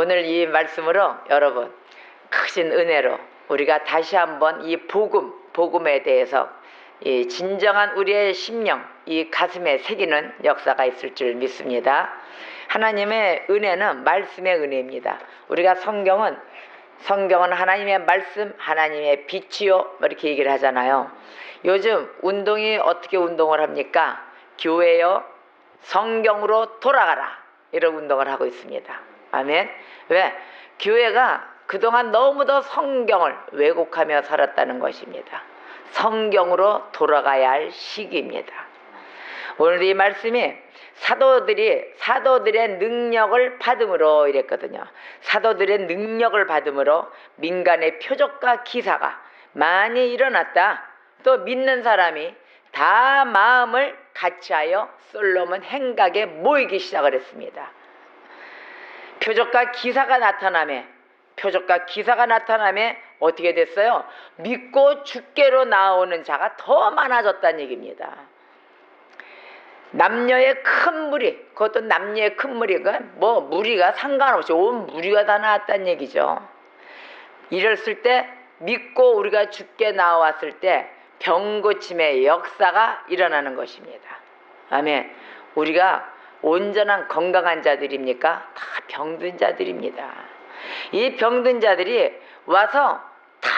오늘 이 말씀으로 여러분 크신 은혜로 우리가 다시 한번 이 복음에 대해서 이 진정한 우리의 심령, 이 가슴에 새기는 역사가 있을 줄 믿습니다. 하나님의 은혜는 말씀의 은혜입니다. 우리가 성경은 하나님의 말씀, 하나님의 빛이요 이렇게 얘기를 하잖아요. 요즘 운동이 어떻게 운동을 합니까? 교회요, 성경으로 돌아가라, 이런 운동을 하고 있습니다. 아멘. 왜? 교회가 그동안 너무도 성경을 왜곡하며 살았다는 것입니다. 성경으로 돌아가야 할 시기입니다. 오늘 이 말씀이 사도들의 능력을 받음으로 이랬거든요. 사도들의 능력을 받음으로 민간의 표적과 기사가 많이 일어났다. 또 믿는 사람이 다 마음을 같이하여 솔로몬 행각에 모이기 시작을 했습니다. 표적과 기사가 나타나며 어떻게 됐어요? 믿고 죽게로 나오는 자가 더 많아졌다는 얘기입니다. 남녀의 큰 무리, 그것도 남녀의 큰 무리가 뭐 무리가 상관없이 온 무리가 다 나왔다는 얘기죠. 이랬을 때 믿고 우리가 죽게 나왔을 때 병고침의 역사가 일어나는 것입니다. 아멘. 우리가 온전한 건강한 자들입니까? 다 병든 자들입니다. 이 병든 자들이 와서 다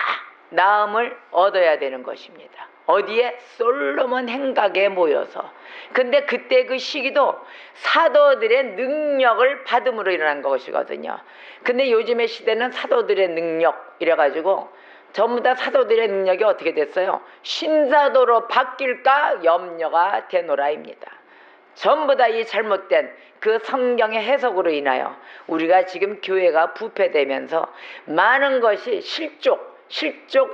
나음을 얻어야 되는 것입니다. 어디에? 솔로몬 행각에 모여서. 근데 그때 그 시기도 사도들의 능력을 받음으로 일어난 것이거든요. 근데 요즘의 시대는 사도들의 능력 이래가지고 전부 다 사도들의 능력이 어떻게 됐어요? 신사도로 바뀔까 염려가 되노라입니다. 전부 다 이 잘못된 그 성경의 해석으로 인하여 우리가 지금 교회가 부패되면서 많은 것이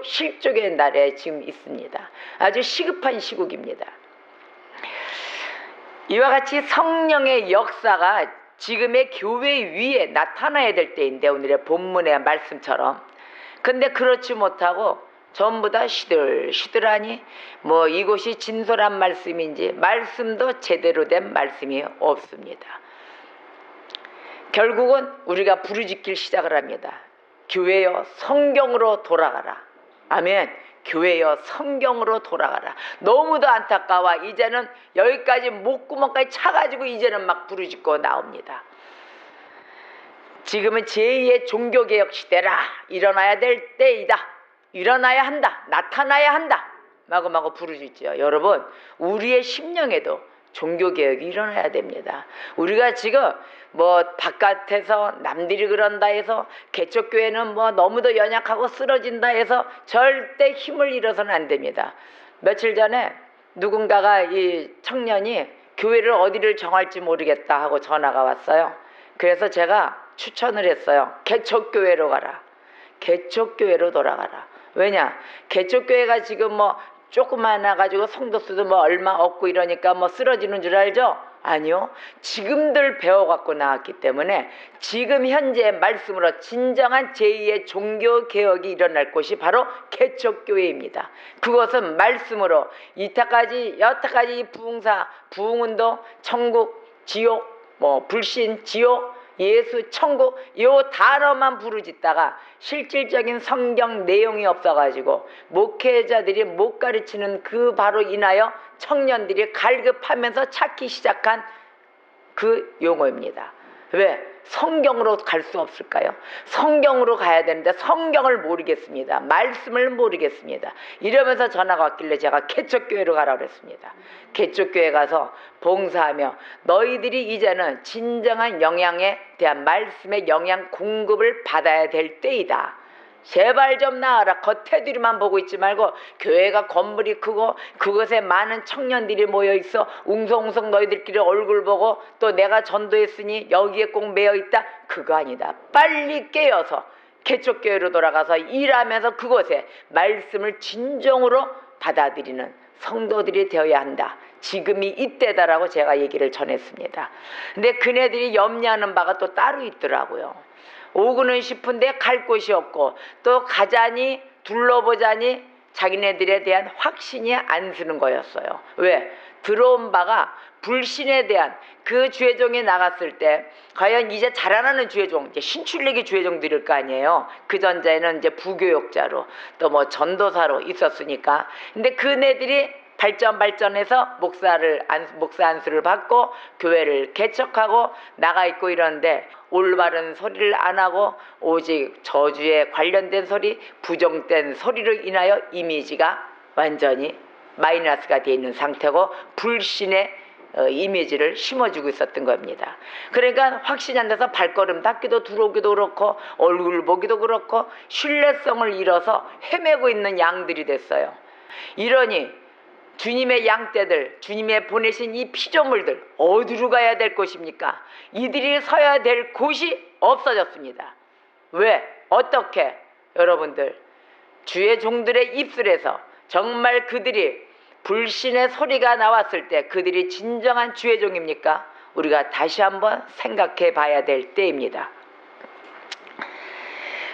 실족의 날에 지금 있습니다. 아주 시급한 시국입니다. 이와 같이 성령의 역사가 지금의 교회 위에 나타나야 될 때인데, 오늘의 본문의 말씀처럼. 근데 그렇지 못하고 전부 다 시들시들하니 뭐 이곳이 진솔한 말씀인지 말씀도 제대로 된 말씀이 없습니다. 결국은 우리가 부르짖길 시작을 합니다. 교회여 성경으로 돌아가라. 아멘. 교회여 성경으로 돌아가라. 너무도 안타까워. 이제는 여기까지 목구멍까지 차가지고 이제는 막 부르짖고 나옵니다. 지금은 제2의 종교개혁 시대라. 일어나야 될 때이다. 일어나야 한다. 나타나야 한다. 마구마구 부르짖죠. 여러분, 우리의 심령에도 종교개혁이 일어나야 됩니다. 우리가 지금 뭐 바깥에서 남들이 그런다 해서 개척교회는 뭐 너무도 연약하고 쓰러진다 해서 절대 힘을 잃어서는 안 됩니다. 며칠 전에 누군가가 이 청년이 교회를 어디를 정할지 모르겠다 하고 전화가 왔어요. 그래서 제가 추천을 했어요. 개척교회로 가라. 개척교회로 돌아가라. 왜냐? 개척교회가 지금 뭐 조그마한 가지고 성도 수도 뭐 얼마 없고 이러니까 뭐 쓰러지는 줄 알죠? 아니요. 지금들 배워갖고 나왔기 때문에 지금 현재 말씀으로 진정한 제2의 종교개혁이 일어날 곳이 바로 개척교회입니다. 그것은 말씀으로 이타까지 여타까지 부흥사, 부흥운동, 천국, 지옥, 뭐 불신, 지옥, 예수, 천국 요 단어만 부르짖다가 실질적인 성경 내용이 없어가지고 목회자들이 못 가르치는 그 바로 인하여 청년들이 갈급하면서 찾기 시작한 그 용어입니다. 왜? 성경으로 갈 수 없을까요? 성경으로 가야 되는데 성경을 모르겠습니다. 말씀을 모르겠습니다. 이러면서 전화가 왔길래 제가 개척교회로 가라고 그랬습니다. 개척교회 가서 봉사하며 너희들이 이제는 진정한 영양에 대한 말씀의 영양 공급을 받아야 될 때이다. 제발 좀 나와라. 겉테두리만 보고 있지 말고 교회가 건물이 크고 그곳에 많은 청년들이 모여있어 웅성웅성 너희들끼리 얼굴 보고 또 내가 전도했으니 여기에 꼭 매여있다. 그거 아니다. 빨리 깨어서 개척교회로 돌아가서 일하면서 그곳에 말씀을 진정으로 받아들이는 성도들이 되어야 한다. 지금이 이때다라고 제가 얘기를 전했습니다. 근데 그네들이 염려하는 바가 또 따로 있더라고요. 오고는 싶은데 갈 곳이 없고 또 가자니 둘러보자니 자기네들에 대한 확신이 안 서는 거였어요. 왜? 들어온 바가 불신에 대한 그 주의종이 나갔을 때 과연 이제 자라나는 주의종, 이제 신출내기 주의종들일 거 아니에요. 그 전자에는 이제 부교역자로 또 뭐 전도사로 있었으니까. 근데 그네들이 발전해서 목사 안수를 받고 교회를 개척하고 나가 있고 이러는데 올바른 소리를 안 하고 오직 저주에 관련된 소리, 부정된 소리를 인하여 이미지가 완전히 마이너스가 되어 있는 상태고 불신의 이미지를 심어주고 있었던 겁니다. 그러니까 확신이 안 돼서 발걸음 닿기도 들어오기도 그렇고 얼굴 보기도 그렇고 신뢰성을 잃어서 헤매고 있는 양들이 됐어요. 이러니 주님의 양떼들, 주님의 보내신 이 피조물들 어디로 가야 될 것입니까? 이들이 서야 될 곳이 없어졌습니다. 왜? 어떻게? 여러분들, 주의 종들의 입술에서 정말 그들이 불신의 소리가 나왔을 때 그들이 진정한 주의 종입니까? 우리가 다시 한번 생각해 봐야 될 때입니다.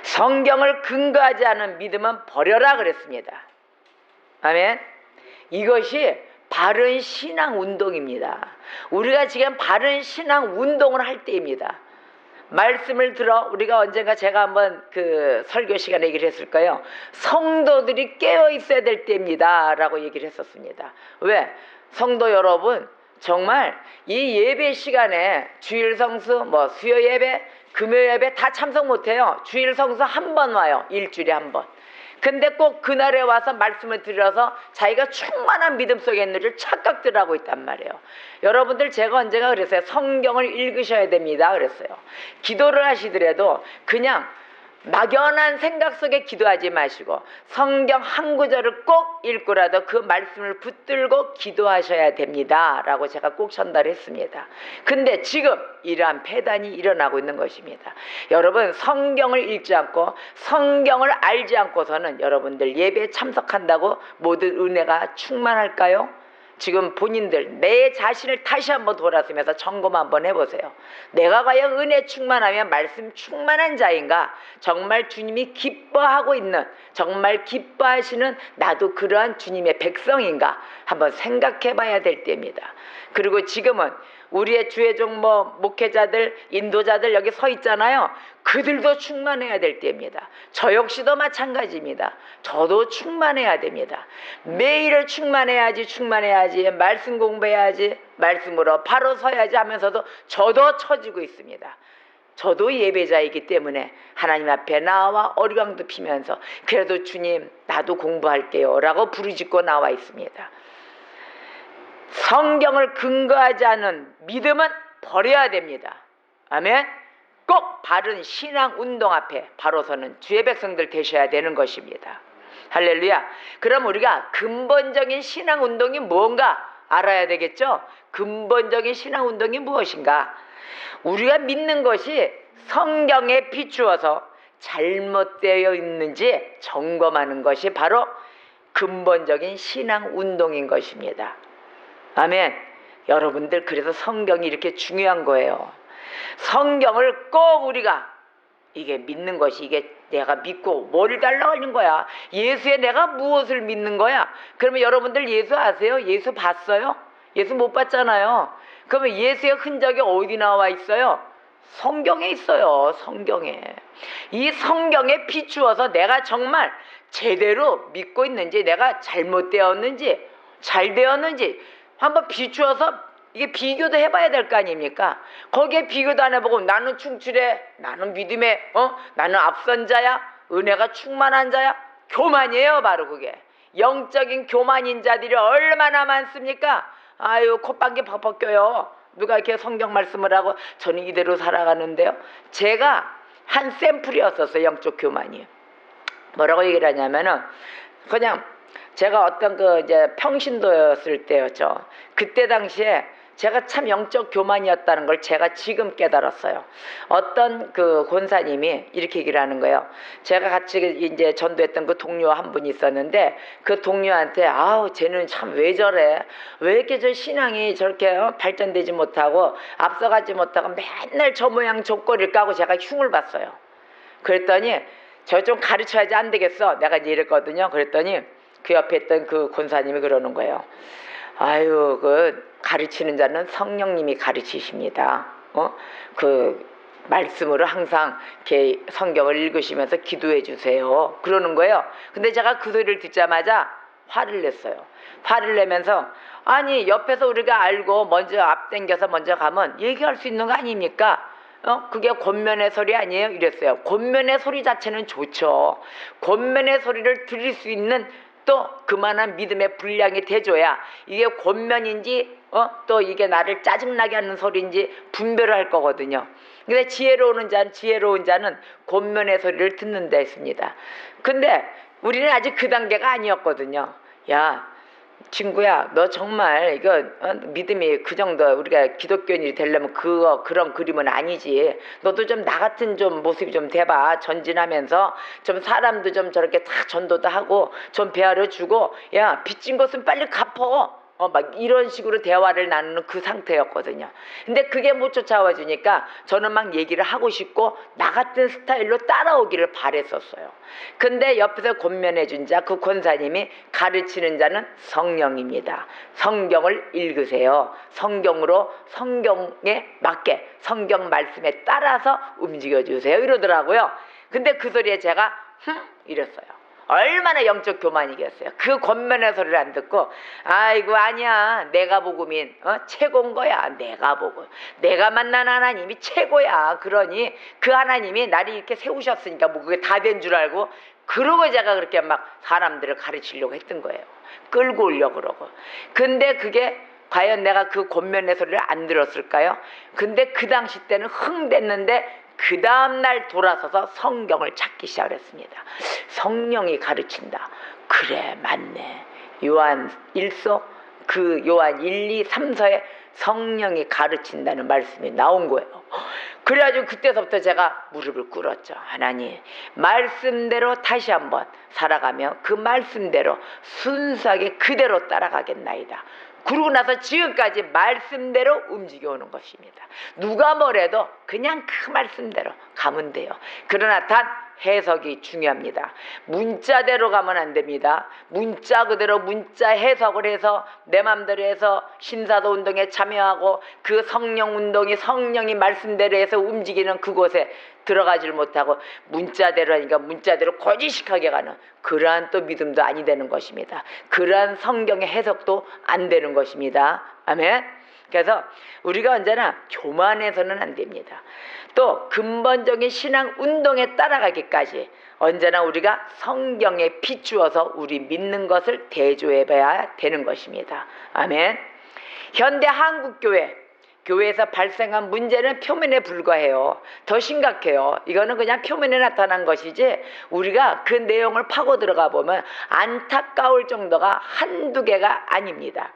성경을 근거하지 않은 믿음은 버려라 그랬습니다. 아멘. 이것이 바른 신앙 운동입니다. 우리가 지금 바른 신앙 운동을 할 때입니다. 말씀을 들어 우리가 언젠가 제가 한번 그 설교 시간에 얘기를 했을 거예요. 성도들이 깨어 있어야 될 때입니다 라고 얘기를 했었습니다. 왜? 성도 여러분, 정말 이 예배 시간에 주일 성수, 뭐 수요 예배, 금요 예배 다 참석 못해요. 주일 성수 한 번 와요. 일주일에 한 번. 근데 꼭 그날에 와서 말씀을 드려서 자기가 충만한 믿음 속에 있는 줄 착각들 하고 있단 말이에요. 여러분들, 제가 언제가 그랬어요. 성경을 읽으셔야 됩니다 그랬어요. 기도를 하시더라도 그냥 막연한 생각 속에 기도하지 마시고 성경 한 구절을 꼭 읽고라도 그 말씀을 붙들고 기도하셔야 됩니다 라고 제가 꼭 전달했습니다. 근데 지금 이러한 폐단이 일어나고 있는 것입니다. 여러분, 성경을 읽지 않고 성경을 알지 않고서는 여러분들 예배에 참석한다고 모든 은혜가 충만할까요? 지금 본인들 내 자신을 다시 한번 돌아서면서 점검 한번 해보세요. 내가 과연 은혜 충만하면 말씀 충만한 자인가? 정말 주님이 기뻐하고 있는, 정말 기뻐하시는 나도 그러한 주님의 백성인가? 한번 생각해 봐야 될 때입니다. 그리고 지금은 우리의 주의종 목회자들, 인도자들 여기 서 있잖아요. 그들도 충만해야 될 때입니다. 저 역시도 마찬가지입니다. 저도 충만해야 됩니다. 매일을 충만해야지, 말씀 공부해야지, 말씀으로 바로 서야지 하면서도 저도 처지고 있습니다. 저도 예배자이기 때문에 하나님 앞에 나와 어리광도 피면서 그래도 주님 나도 공부할게요 라고 부르짖고 나와 있습니다. 성경을 근거하지 않은 믿음은 버려야 됩니다. 아멘. 꼭 바른 신앙 운동 앞에 바로 서는 주의 백성들 되셔야 되는 것입니다. 할렐루야. 그럼 우리가 근본적인 신앙 운동이 무언가 알아야 되겠죠. 근본적인 신앙 운동이 무엇인가? 우리가 믿는 것이 성경에 비추어서 잘못되어 있는지 점검하는 것이 바로 근본적인 신앙 운동인 것입니다. 아멘. 여러분들, 그래서 성경이 이렇게 중요한 거예요. 성경을 꼭 우리가 이게 믿는 것이, 이게 내가 믿고 뭘 달라고 하는 거야? 예수에 내가 무엇을 믿는 거야? 그러면 여러분들 예수 아세요? 예수 봤어요? 예수 못 봤잖아요. 그러면 예수의 흔적이 어디 나와 있어요? 성경에 있어요. 성경에. 이 성경에 비추어서 내가 정말 제대로 믿고 있는지, 내가 잘못되었는지 잘 되었는지 한번 비추어서 이게 비교도 해봐야 될 거 아닙니까? 거기에 비교도 안 해보고 나는 충출해, 나는 믿음에 나는 앞선 자야, 은혜가 충만한 자야. 교만이에요. 바로 그게 영적인 교만인 자들이 얼마나 많습니까? 아유, 콧방귀 퍽퍽 껴요. 누가 이렇게 성경 말씀을 하고 저는 이대로 살아가는데요. 제가 한 샘플이었었어요. 영적 교만이. 뭐라고 얘기를 하냐면은 그냥 제가 어떤 이제 평신도였을 때였죠. 그때 당시에 제가 참 영적 교만이었다는 걸 제가 지금 깨달았어요. 어떤 그 권사님이 이렇게 얘기를 하는 거예요. 제가 같이 이제 전도했던 그 동료 한 분이 있었는데 그 동료한테 아우 쟤는 참 왜 저래? 왜 이렇게 저 신앙이 저렇게 발전되지 못하고 앞서가지 못하고 맨날 저 모양 족거리를 까고 제가 흉을 봤어요. 그랬더니 저 좀 가르쳐야지 안 되겠어. 내가 이제 이랬거든요. 그랬더니 그 옆에 있던 그 권사님이 그러는 거예요. 아유, 그 가르치는 자는 성령님이 가르치십니다. 그 말씀으로 항상 이렇게 성경을 읽으시면서 기도해 주세요. 그러는 거예요. 근데 제가 그 소리를 듣자마자 화를 냈어요. 화를 내면서 아니 옆에서 우리가 알고 먼저 앞당겨서 먼저 가면 얘기할 수 있는 거 아닙니까? 그게 권면의 소리 아니에요? 이랬어요. 권면의 소리 자체는 좋죠. 권면의 소리를 들을 수 있는 또 그만한 믿음의 분량이 돼줘야 이게 권면인지 또 이게 나를 짜증나게 하는 소리인지 분별을 할 거거든요. 근데 지혜로운 자는 권면의 소리를 듣는다 했습니다. 근데 우리는 아직 그 단계가 아니었거든요. 야, 친구야, 너 정말 이거 믿음이 그 정도 우리가 기독교인이 되려면 그런 그림은 아니지. 너도 좀 나 같은 좀 모습이 좀 돼봐. 전진하면서 좀 사람도 좀 저렇게 다 전도도 하고 좀 배아려 주고, 야, 빚진 것은 빨리 갚어. 막 이런 식으로 대화를 나누는 그 상태였거든요. 근데 그게 못 쫓아와 주니까 저는 막 얘기를 하고 싶고 나 같은 스타일로 따라오기를 바랬었어요. 근데 옆에서 권면해 준 자, 그 권사님이 가르치는 자는 성령입니다. 성경을 읽으세요. 성경에 맞게 성경 말씀에 따라서 움직여 주세요. 이러더라고요. 근데 그 소리에 제가 이랬어요. 얼마나 영적 교만이겠어요. 그 권면의 소리를 안 듣고 아이고 아니야, 내가 복음인 최고인 거야. 내가 복음, 내가 만난 하나님이 최고야. 그러니 그 하나님이 나를 이렇게 세우셨으니까 뭐 그게 다 된 줄 알고, 그러고 제가 그렇게 막 사람들을 가르치려고 했던 거예요. 끌고 오려고 그러고. 근데 그게 과연 내가 그 권면의 소리를 안 들었을까요? 근데 그 당시 때는 흥됐는데 그 다음날 돌아서서 성경을 찾기 시작했습니다. 성령이 가르친다. 그래, 맞네. 요한 1서, 그 요한 1, 2, 3서에 성령이 가르친다는 말씀이 나온 거예요. 그래가지고 그때서부터 제가 무릎을 꿇었죠. 하나님, 말씀대로 다시 한번 살아가며 그 말씀대로 순수하게 그대로 따라가겠나이다. 그러고 나서 지금까지 말씀대로 움직여오는 것입니다. 누가 뭐래도 그냥 그 말씀대로 가면 돼요. 그러나 단 해석이 중요합니다. 문자대로 가면 안 됩니다. 문자 그대로 문자 해석을 해서 내 맘대로 해서 신사도 운동에 참여하고 그 성령 운동이 성령이 말씀대로 해서 움직이는 그곳에 들어가질 못하고 문자대로 하니까 문자대로 거짓식하게 가는 그러한 또 믿음도 아니 되는 것입니다. 그러한 성경의 해석도 안 되는 것입니다. 아멘. 그래서 우리가 언제나 교만해서는 안 됩니다. 또 근본적인 신앙 운동에 따라가기까지 언제나 우리가 성경에 비추어서 우리 믿는 것을 대조해봐야 되는 것입니다. 아멘. 현대 교회에서 발생한 문제는 표면에 불과해요. 더 심각해요. 이거는 그냥 표면에 나타난 것이지 우리가 그 내용을 파고 들어가 보면 안타까울 정도가 한두 개가 아닙니다.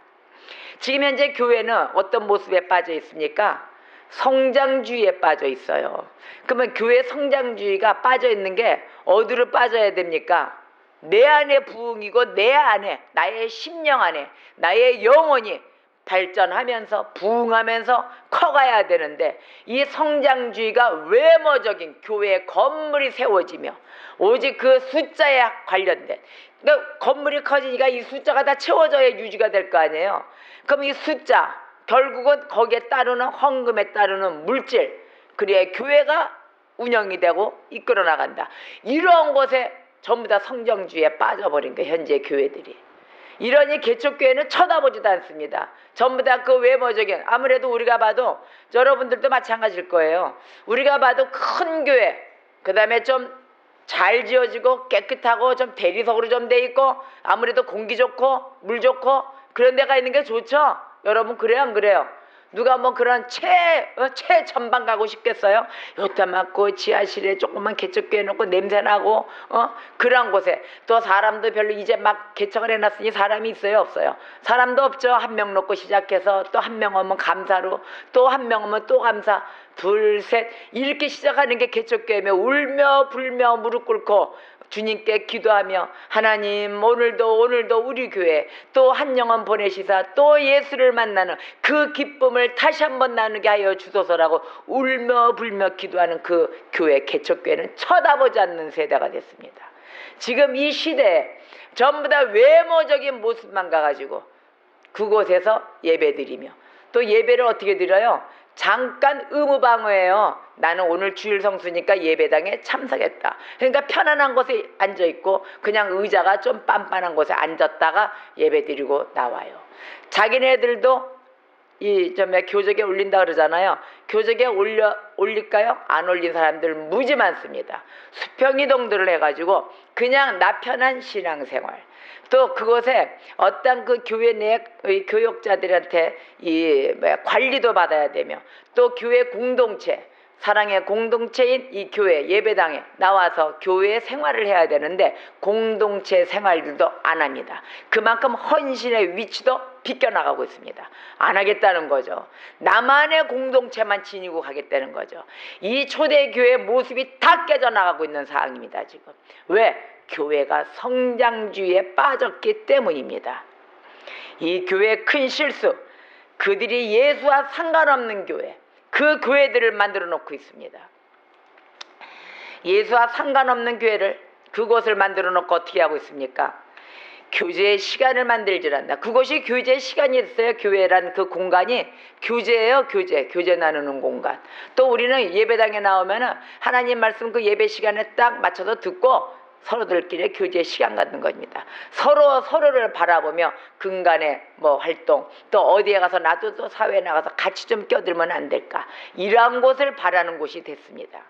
지금 현재 교회는 어떤 모습에 빠져 있습니까? 성장주의에 빠져 있어요. 그러면 교회 성장주의가 빠져 있는 게 어디로 빠져야 됩니까? 내 안에 부흥이고 내 안에 나의 심령 안에 나의 영혼이 발전하면서 부흥하면서 커가야 되는데 이 성장주의가 외모적인 교회의 건물이 세워지며 오직 그 숫자에 관련된, 그러니까 건물이 커지니까 이 숫자가 다 채워져야 유지가 될 거 아니에요. 그럼 이 숫자 결국은 거기에 따르는 헌금에 따르는 물질, 그래야 교회가 운영이 되고 이끌어 나간다. 이런 것에 전부 다 성장주의에 빠져버린 거예요. 현재 교회들이. 이러니 개척교회는 쳐다보지도 않습니다. 전부 다 그 외모적인, 아무래도 우리가 봐도 여러분들도 마찬가지일 거예요. 우리가 봐도 큰 교회, 그 다음에 좀 잘 지어지고 깨끗하고 좀 대리석으로 좀 돼 있고 아무래도 공기 좋고 물 좋고 그런 데가 있는 게 좋죠. 여러분 그래요 안 그래요? 누가 뭐 그런 최전방 가고 싶겠어요? 요타 맞고 지하실에 조그만 개척교회 놓고 냄새나고 그런 곳에 또 사람도 별로 이제 막 개척을 해놨으니 사람이 있어요 없어요? 사람도 없죠. 한 명 놓고 시작해서 또 한 명 오면 감사로 또 한 명 오면 또 감사, 둘 셋 이렇게 시작하는 게 개척교회며 울며 불며 무릎 꿇고 주님께 기도하며 하나님 오늘도 우리 교회 또 한 영혼 보내시사 또 예수를 만나는 그 기쁨을 다시 한번 나누게 하여 주소서라고 울며 불며 기도하는 그 교회 개척교회는 쳐다보지 않는 세대가 됐습니다. 지금 이 시대에 전부 다 외모적인 모습만 가가지고 그곳에서 예배드리며, 또 예배를 어떻게 드려요? 잠깐 의무방어예요. 나는 오늘 주일 성수니까 예배당에 참석했다. 그러니까 편안한 곳에 앉아있고 그냥 의자가 좀 빤빤한 곳에 앉았다가 예배드리고 나와요. 자기네들도 교적에 올린다 그러잖아요. 교적에 올릴까요? 안 올린 사람들 무지 많습니다. 수평이동들을 해가지고 그냥 나 편한 신앙생활. 또 그곳에 어떤 그 교회 내 교역자들한테 관리도 받아야 되며, 또 교회 공동체, 사랑의 공동체인 이 교회 예배당에 나와서 교회 생활을 해야 되는데 공동체 생활들도 안 합니다. 그만큼 헌신의 위치도 비껴나가고 있습니다. 안 하겠다는 거죠. 나만의 공동체만 지니고 가겠다는 거죠. 이 초대교회 모습이 다 깨져나가고 있는 상황입니다. 지금 왜? 교회가 성장주의에 빠졌기 때문입니다. 이 교회의 큰 실수, 그들이 예수와 상관없는 교회, 그 교회들을 만들어 놓고 있습니다. 예수와 상관없는 교회를, 그곳을 만들어 놓고 어떻게 하고 있습니까? 교제의 시간을 만들질 않나. 그것이 교제의 시간이 있어요. 교회란 그 공간이 교제예요. 교제 나누는 공간. 또 우리는 예배당에 나오면은 하나님 말씀 그 예배 시간에 딱 맞춰서 듣고 서로들끼리 교제 시간 갖는 겁니다. 서로를 바라보며 근간의 활동, 또 어디에 가서 나도 또 사회에 나가서 같이 좀 껴들면 안 될까, 이러한 곳을 바라는 곳이 됐습니다.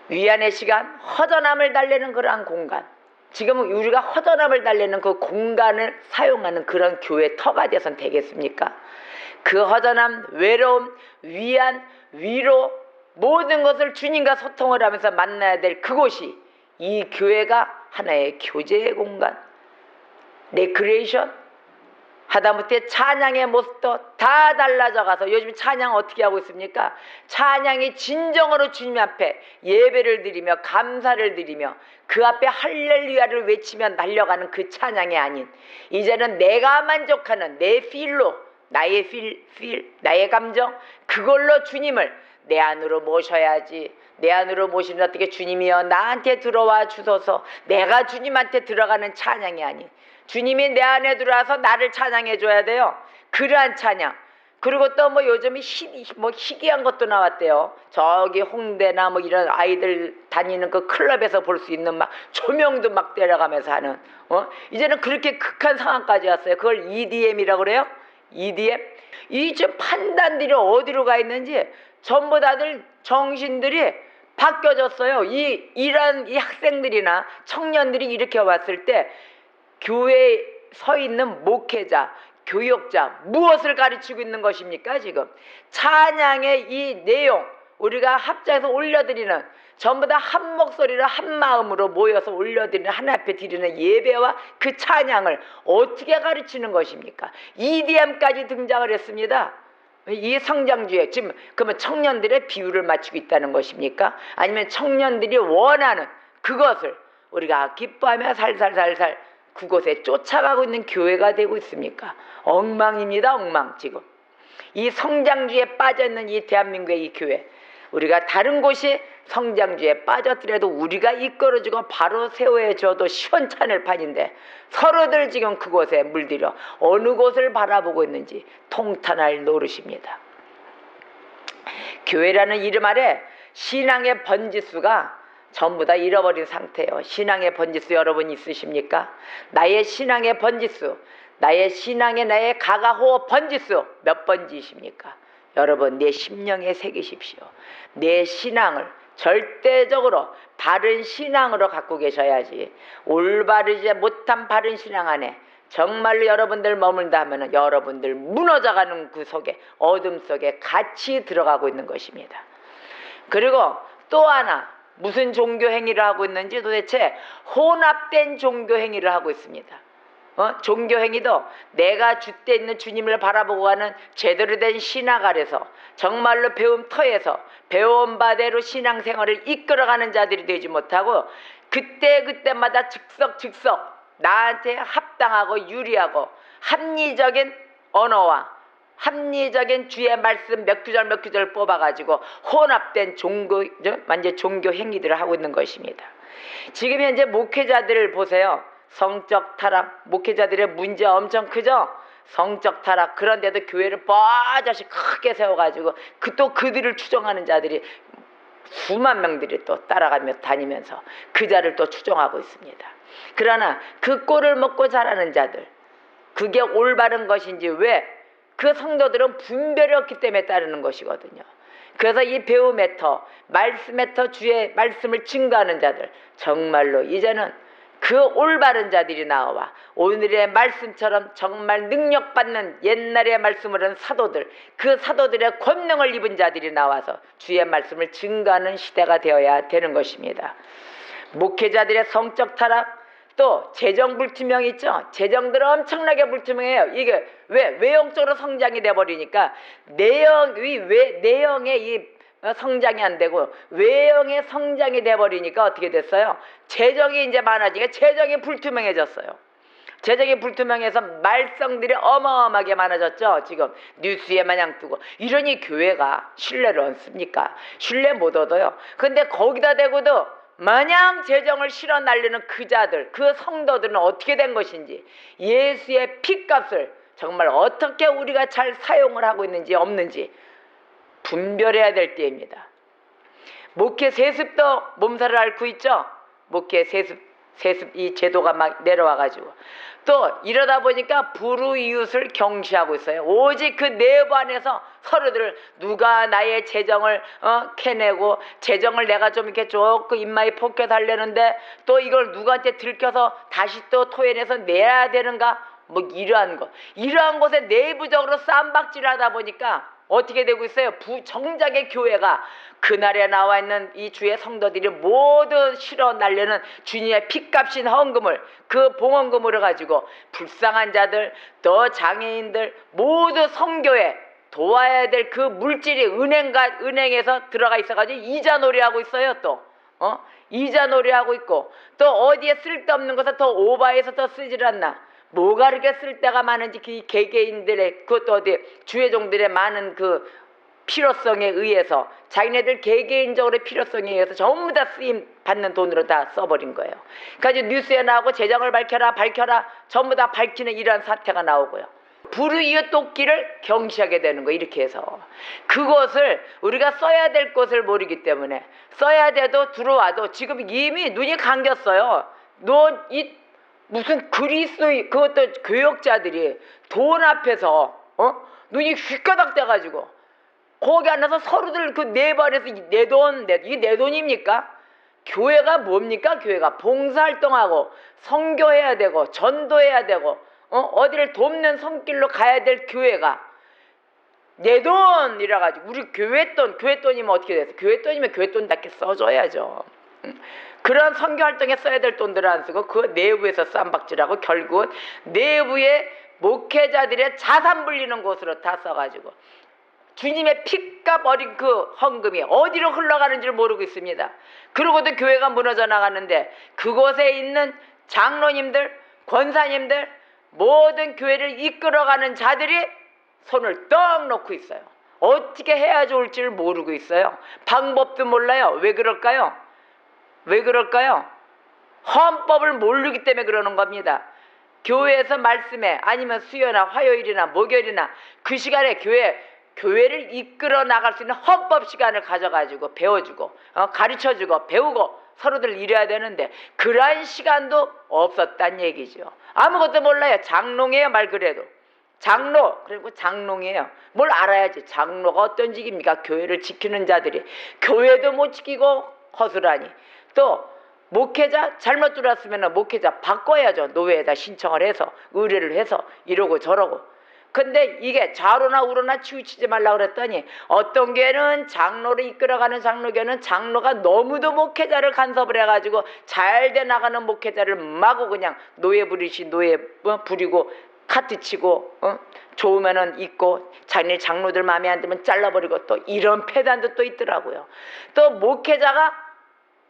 위안의 시간, 허전함을 달래는 그러한 공간, 지금 우리가 허전함을 달래는 그 공간을 사용하는 그런 교회 터가 돼선 되겠습니까? 그 허전함, 외로움, 위안, 위로, 모든 것을 주님과 소통을 하면서 만나야 될 그곳이 이 교회가 하나의 교제의 공간, 레크레이션, 하다못해 찬양의 모습도 다 달라져 가서 요즘 찬양 어떻게 하고 있습니까? 찬양이 진정으로 주님 앞에 예배를 드리며 감사를 드리며 그 앞에 할렐루야를 외치며 달려가는 그 찬양이 아닌, 이제는 내가 만족하는 내 필로, 나의 나의 감정, 그걸로 주님을 내 안으로 모셔야지. 내 안으로 모시는 어떻게 주님이여 나한테 들어와 주소서. 내가 주님한테 들어가는 찬양이 아닌, 주님이 내 안에 들어와서 나를 찬양해 줘야 돼요. 그러한 찬양. 그리고 또 요즘에 희귀한 것도 나왔대요. 저기 홍대나 이런 아이들 다니는 그 클럽에서 볼 수 있는 조명도 때려가면서 하는, 이제는 그렇게 극한 상황까지 왔어요. 그걸 EDM이라고 그래요. EDM. 이 지금 판단들이 어디로 가 있는지 전부 다들 정신들이 바뀌어졌어요. 이런 학생들이나 청년들이 이렇게 왔을 때 교회에 서 있는 목회자, 교역자 무엇을 가르치고 있는 것입니까? 지금 찬양의 이 내용, 우리가 합장해서 올려드리는, 전부 다 한 목소리로 한 마음으로 모여서 올려드리는, 하나님 앞에 드리는 예배와 그 찬양을 어떻게 가르치는 것입니까? EDM까지 등장을 했습니다. 이 성장주의, 지금 그러면 청년들의 비율을 맞추고 있다는 것입니까? 아니면 청년들이 원하는 그것을 우리가 기뻐하며 살살살살 그곳에 쫓아가고 있는 교회가 되고 있습니까? 엉망입니다. 엉망. 지금 이 성장주의에 빠져있는 이 대한민국의 이 교회, 우리가 다른 곳이 성장주의에 빠졌더라도 우리가 이끌어주고 바로 세워줘도 시원찮을 판인데 서로들 지금 그곳에 물들여 어느 곳을 바라보고 있는지 통탄할 노릇입니다. 교회라는 이름 아래 신앙의 번지수가 전부 다 잃어버린 상태예요. 신앙의 번지수 여러분 있으십니까? 나의 신앙의 번지수, 나의 가가호흡 번지수 몇 번지십니까? 여러분 내 심령에 새기십시오. 내 신앙을 절대적으로 바른 신앙으로 갖고 계셔야지. 올바르지 못한 바른 신앙 안에 정말로 여러분들 머물다 하면 여러분들 무너져가는 그 속에, 어둠 속에 같이 들어가고 있는 것입니다. 그리고 또 하나, 무슨 종교 행위를 하고 있는지, 도대체 혼합된 종교 행위를 하고 있습니다. 종교 행위도 내가 주때 있는 주님을 바라보고 가는 제대로 된 신학 아래서 정말로 배움 터에서 배운 바대로 신앙생활을 이끌어가는 자들이 되지 못하고 그때마다 즉석 나한테 합당하고 유리하고 합리적인 언어와 합리적인 주의 말씀 몇 구절 뽑아가지고 혼합된 완전 종교 행위들을 하고 있는 것입니다. 지금 현재 목회자들을 보세요. 성적 타락, 목회자들의 문제 엄청 크죠? 성적 타락. 그런데도 교회를 뻗어시 크게 세워가지고 또 그들을 추종하는 자들이 수만 명들이 또 따라가며 다니면서 그 자를 또 추종하고 있습니다. 그러나 그 꼴을 먹고 자라는 자들, 그게 올바른 것인지, 왜? 그 성도들은 분별이 없기 때문에 따르는 것이거든요. 그래서 이 배움의 터, 말씀의 터, 주의 말씀을 증거하는 자들, 정말로 이제는 그 올바른 자들이 나와 오늘의 말씀처럼 정말 능력받는 옛날의 말씀을 한 사도들, 그 사도들의 권능을 입은 자들이 나와서 주의 말씀을 증거하는 시대가 되어야 되는 것입니다. 목회자들의 성적 타락, 또 재정 불투명 있죠. 재정들은 엄청나게 불투명해요. 이게 왜? 외형적으로 성장이 돼버리니까 내형의 이 성장이 안 되고 외형의 성장이 돼버리니까 어떻게 됐어요? 재정이 이제 많아지니까 재정이 불투명해졌어요. 재정이 불투명해서 말썽들이 어마어마하게 많아졌죠. 지금 뉴스에 마냥 뜨고. 이러니 교회가 신뢰를 얻습니까? 신뢰 못 얻어요. 근데 거기다 대고도 마냥 재정을 실어 날리는 그 자들, 그 성도들은 어떻게 된 것인지, 예수의 피값을 정말 어떻게 우리가 잘 사용을 하고 있는지 없는지 분별해야 될 때입니다. 목회 세습도 몸살을 앓고 있죠. 목회 세습 이 제도가 막 내려와가지고 또 이러다 보니까 불우이웃을 경시하고 있어요. 오직 그 내부 안에서 서로들 누가 나의 재정을 캐내고 재정을 내가 좀 이렇게 조금 입마에 포켓 하려는데 또 이걸 누구한테 들켜서 다시 또 토해내서 내야 되는가, 뭐 이러한 곳에 내부적으로 쌈박질하다 보니까 어떻게 되고 있어요? 정작의 교회가 그날에 나와 있는 이 주의 성도들이 모두 실어 날려는 주님의 피값인 헌금을, 그 봉헌금을 가지고 불쌍한 자들, 또 장애인들 모두 선교에 도와야 될 그 물질이 은행에서 들어가 있어가지고 이자 놀이하고 있어요. 또 이자 놀이하고 있고, 또 어디에 쓸데없는 것을 더 오바해서 더 쓰질 않나. 뭐가 그렇게 쓸데가 많은지 그 개개인들의, 그것도 어디 주회종들의 많은 그 필요성에 의해서, 자기네들 개개인적으로 필요성에 의해서 전부 다 쓰임 받는 돈으로 다 써버린 거예요. 그러니까 뉴스에 나오고 재정을 밝혀라 전부 다 밝히는 이러한 사태가 나오고요. 불우이웃 돕기를 경시하게 되는 거예요. 이렇게 해서 그것을 우리가 써야 될 것을 모르기 때문에, 써야 돼도 들어와도 지금 이미 눈이 감겼어요. 무슨 그리스도의 그것도 교역자들이 돈 앞에서 눈이 휘까닥 돼가지고 거기 앉아서 서로들 그 내발에서 이게 내 돈입니까? 교회가 뭡니까? 교회가 봉사활동하고 선교해야 되고 전도해야 되고 어디를 돕는 손길로 가야 될 교회가 내 돈이라 가지고, 우리 교회 돈이면 어떻게 돼서, 교회 돈이면 교회 돈답게 써줘야죠. 그런 선교활동에 써야 될 돈들을 안 쓰고 그 내부에서 쌈박질하고 결국은 내부의 목회자들의 자산 불리는 곳으로 다 써가지고 주님의 피값 어린 그 헌금이 어디로 흘러가는지를 모르고 있습니다. 그러고도 교회가 무너져 나가는데 그곳에 있는 장로님들, 권사님들, 모든 교회를 이끌어가는 자들이 손을 떡 놓고 있어요. 어떻게 해야 좋을지를 모르고 있어요. 방법도 몰라요. 왜 그럴까요? 헌법을 모르기 때문에 그러는 겁니다. 교회에서 말씀에, 아니면 수요나 화요일이나 목요일이나 그 시간에 교회를 이끌어 나갈 수 있는 헌법 시간을 가져가지고 배워주고 가르쳐주고 배우고 서로들 일해야 되는데 그러한 시간도 없었단 얘기죠. 아무것도 몰라요. 장롱이에요. 말 그래도 그리고 장롱이에요. 뭘 알아야지. 장로가 어떤 직입니까? 교회를 지키는 자들이 교회도 못 지키고 허술하니, 또 목회자 잘못 들어왔으면 목회자 바꿔야죠. 노회에다 신청을 해서 의뢰를 해서 이러고 저러고. 근데 이게 좌로나 우로나 치우치지 말라고 그랬더니 어떤 교회는 장로를 이끌어가는 장로교는 장로가 너무도 목회자를 간섭을 해가지고 잘 돼 나가는 목회자를 마구 그냥 노예 부리고 카트 치고 좋으면은 있고 자기네 장로들 마음에 안 들면 잘라버리고, 또 이런 폐단도 또 있더라고요. 또 목회자가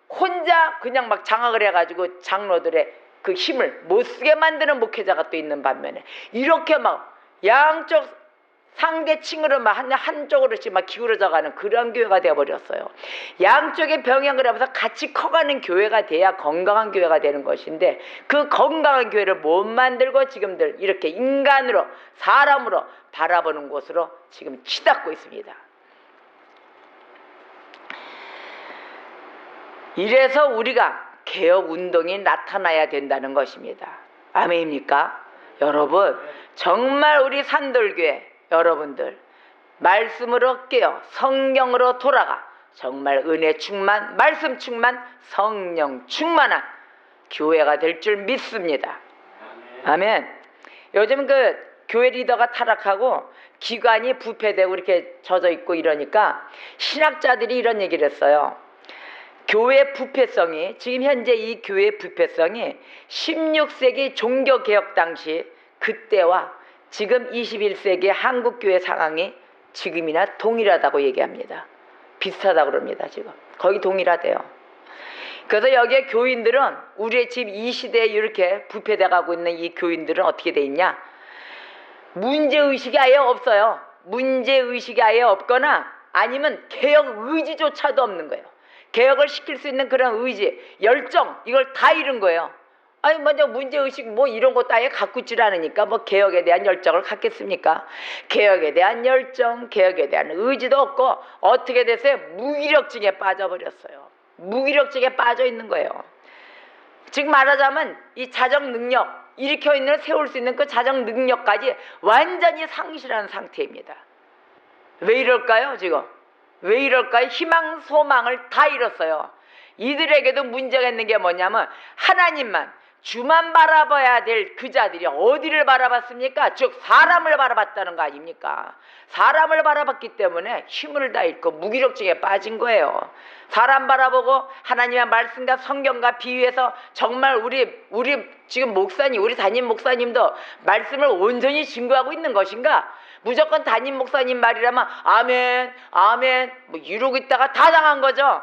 혼자 그냥 막 장악을 해가지고 장로들의 그 힘을 못 쓰게 만드는 목회자가 또 있는 반면에 이렇게 막 양쪽 상대층으로 막 한쪽으로씩 막 기울어져 가는 그런 교회가 되어버렸어요. 양쪽의 병행을 하면서 같이 커가는 교회가 돼야 건강한 교회가 되는 것인데 그 건강한 교회를 못 만들고 지금들 이렇게 인간으로 사람으로 바라보는 곳으로 지금 치닫고 있습니다. 이래서 우리가 개혁운동이 나타나야 된다는 것입니다. 아멘입니까? 여러분, 정말 우리 산돌교회 여러분들 말씀으로 깨어 성령으로 돌아가 정말 은혜 충만, 말씀 충만, 성령 충만한 교회가 될 줄 믿습니다. 아멘. 요즘 그 교회 리더가 타락하고 기관이 부패되고 이렇게 젖어 있고 이러니까 신학자들이 이런 얘기를 했어요. 교회 부패성이, 지금 현재 이 교회 부패성이 16세기 종교개혁 당시 그때와 지금 21세기 한국교회 상황이 지금이나 동일하다고 얘기합니다. 비슷하다고 그럽니다. 지금 거의 동일하대요. 그래서 여기에 교인들은 우리의 지금 이 시대에 이렇게 부패돼 가고 있는 이 교인들은 어떻게 돼 있냐, 문제의식이 아예 없어요. 문제의식이 아예 없거나 아니면 개혁 의지조차도 없는 거예요. 개혁을 시킬 수 있는 그런 의지, 열정, 이걸 다 잃은 거예요. 아니 먼저 문제의식 뭐 이런 것도 아예 갖고 있질 않으니까 뭐 개혁에 대한 열정을 갖겠습니까? 개혁에 대한 열정, 개혁에 대한 의지도 없고 어떻게 됐어요? 무기력증에 빠져버렸어요. 무기력증에 빠져 있는 거예요. 즉 말하자면 이 자정 능력, 일으켜 있는 세울 수 있는 그 자정 능력까지 완전히 상실한 상태입니다. 왜 이럴까요? 지금 왜 이럴까요? 희망 소망을 다 잃었어요. 이들에게도 문제가 있는 게 뭐냐면 하나님만, 주만 바라봐야 될 그 자들이 어디를 바라봤습니까? 즉 사람을 바라봤다는 거 아닙니까? 사람을 바라봤기 때문에 힘을 다 잃고 무기력증에 빠진 거예요. 사람 바라보고 하나님의 말씀과 성경과 비유해서 정말 우리 지금 목사님, 우리 담임 목사님도 말씀을 온전히 증거하고 있는 것인가? 무조건 담임 목사님 말이라면 아멘 아멘 뭐 이러고 있다가 다 당한 거죠.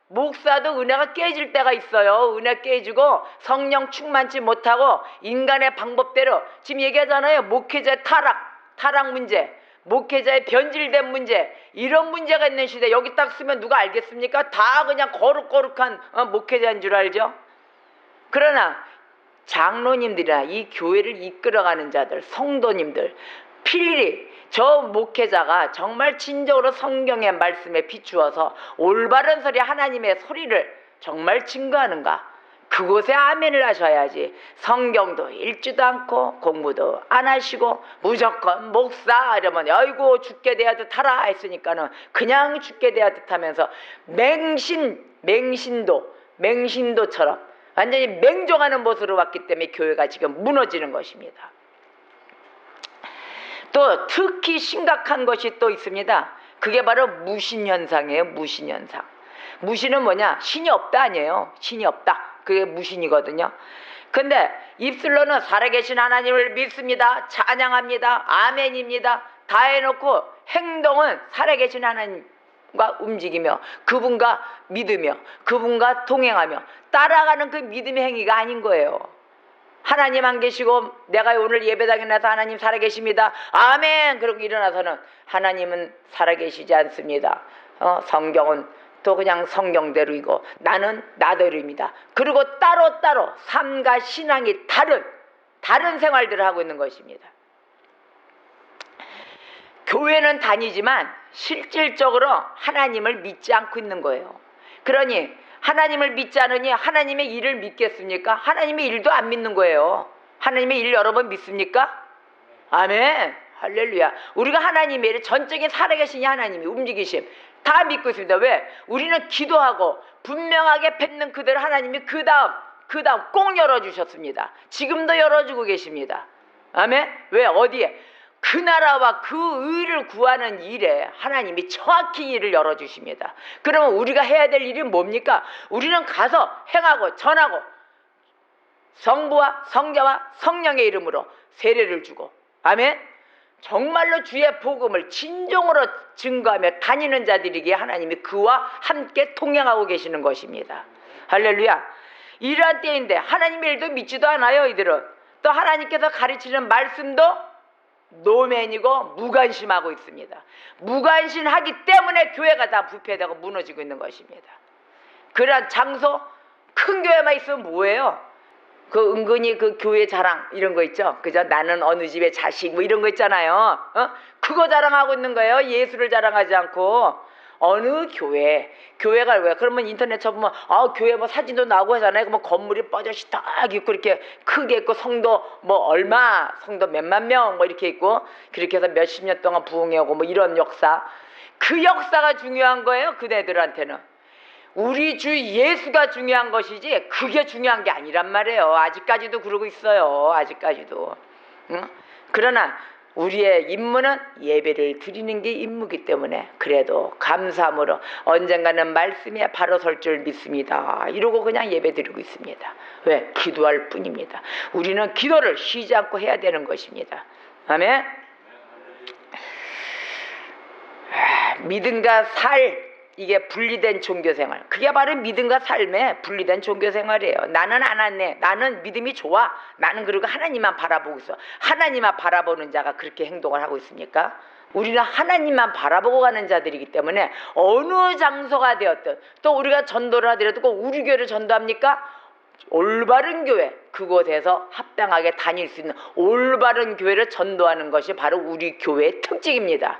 목사도 은혜가 깨질 때가 있어요. 은혜 깨지고 성령 충만치 못하고 인간의 방법대로 지금 얘기하잖아요. 목회자의 타락 문제, 목회자의 변질된 문제, 이런 문제가 있는 시대. 여기 딱 쓰면 누가 알겠습니까? 다 그냥 거룩한 목회자인 줄 알죠. 그러나 장로님들이나 이 교회를 이끌어가는 자들, 성도님들 필히 저 목회자가 정말 진정으로 성경의 말씀에 비추어서 올바른 소리, 하나님의 소리를 정말 증거하는가, 그곳에 아멘을 하셔야지. 성경도 읽지도 않고 공부도 안 하시고 무조건 목사 이러면 아이고 죽게 돼야 듯하라 했으니까는 그냥 죽게 돼야 듯하면서 맹신도처럼 완전히 맹종하는 모습으로 왔기 때문에 교회가 지금 무너지는 것입니다. 또 특히 심각한 것이 또 있습니다. 그게 바로 무신현상이에요. 무신현상. 무신은 뭐냐? 신이 없다 아니에요. 신이 없다. 그게 무신이거든요. 근데 입술로는 살아계신 하나님을 믿습니다, 찬양합니다, 아멘입니다 다 해놓고 행동은 살아계신 하나님과 움직이며 그분과 믿으며 그분과 동행하며 따라가는 그 믿음의 행위가 아닌 거예요. 하나님 안 계시고 내가 오늘 예배당에 나서 하나님 살아계십니다, 아멘 그러고 일어나서는 하나님은 살아계시지 않습니다. 성경은 또 그냥 성경대로 이고 나는 나대로입니다. 그리고 따로따로 삶과 신앙이 다른 생활들을 하고 있는 것입니다. 교회는 다니지만 실질적으로 하나님을 믿지 않고 있는 거예요. 그러니 하나님을 믿지 않으니 하나님의 일을 믿겠습니까? 하나님의 일도 안 믿는 거예요. 하나님의 일 여러분 믿습니까? 아멘 할렐루야. 우리가 하나님의 일, 전적인 살아계신 하나님이 움직이심 다 믿고 있습니다. 왜? 우리는 기도하고 분명하게 뱉는 그대로 하나님이 그 다음 꼭 열어주셨습니다. 지금도 열어주고 계십니다. 아멘. 왜? 어디에? 그 나라와 그 의를 구하는 일에 하나님이 정확히 일을 열어주십니다. 그러면 우리가 해야 될 일이 뭡니까? 우리는 가서 행하고 전하고 성부와 성자와 성령의 이름으로 세례를 주고, 아멘. 정말로 주의 복음을 진정으로 증거하며 다니는 자들이기에 하나님이 그와 함께 동행하고 계시는 것입니다. 할렐루야. 이러한 때인데 하나님의 일도 믿지도 않아요. 이들은 또 하나님께서 가르치는 말씀도 노맨이고 무관심하고 있습니다. 무관심하기 때문에 교회가 다 부패되고 무너지고 있는 것입니다. 그러한 장소, 큰 교회만 있으면 뭐예요? 그 은근히 그 교회 자랑 이런 거 있죠. 그죠? 나는 어느 집의 자식 뭐 이런 거 있잖아요. 그거 자랑하고 있는 거예요. 예수를 자랑하지 않고. 어느 교회가 왜? 그러면 인터넷 쳐보면 교회 뭐 사진도 나오고 하잖아요. 뭐 건물이 뻐젓이 딱 있고 이렇게 크게 있고 성도 뭐 얼마, 성도 몇만 명 뭐 이렇게 있고 그렇게 해서 몇십 년 동안 부흥해오고 뭐 이런 역사. 그 역사가 중요한 거예요. 그네들한테는. 우리 주 예수가 중요한 것이지 그게 중요한 게 아니란 말이에요. 아직까지도 그러고 있어요. 아직까지도. 그러나 우리의 임무는 예배를 드리는 게 임무이기 때문에 그래도 감사함으로 언젠가는 말씀에 바로 설 줄 믿습니다. 이러고 그냥 예배 드리고 있습니다. 왜? 기도할 뿐입니다. 우리는 기도를 쉬지 않고 해야 되는 것입니다. 아멘. 믿음과 살, 이게 분리된 종교생활. 그게 바로 믿음과 삶의 분리된 종교생활이에요. 나는 안 왔네. 나는 믿음이 좋아. 나는 그리고 하나님만 바라보고 있어. 하나님만 바라보는 자가 그렇게 행동을 하고 있습니까? 우리는 하나님만 바라보고 가는 자들이기 때문에 어느 장소가 되었든 또 우리가 전도를 하더라도 꼭 우리 교회를 전도합니까? 올바른 교회, 그곳에서 합당하게 다닐 수 있는 올바른 교회를 전도하는 것이 바로 우리 교회의 특징입니다.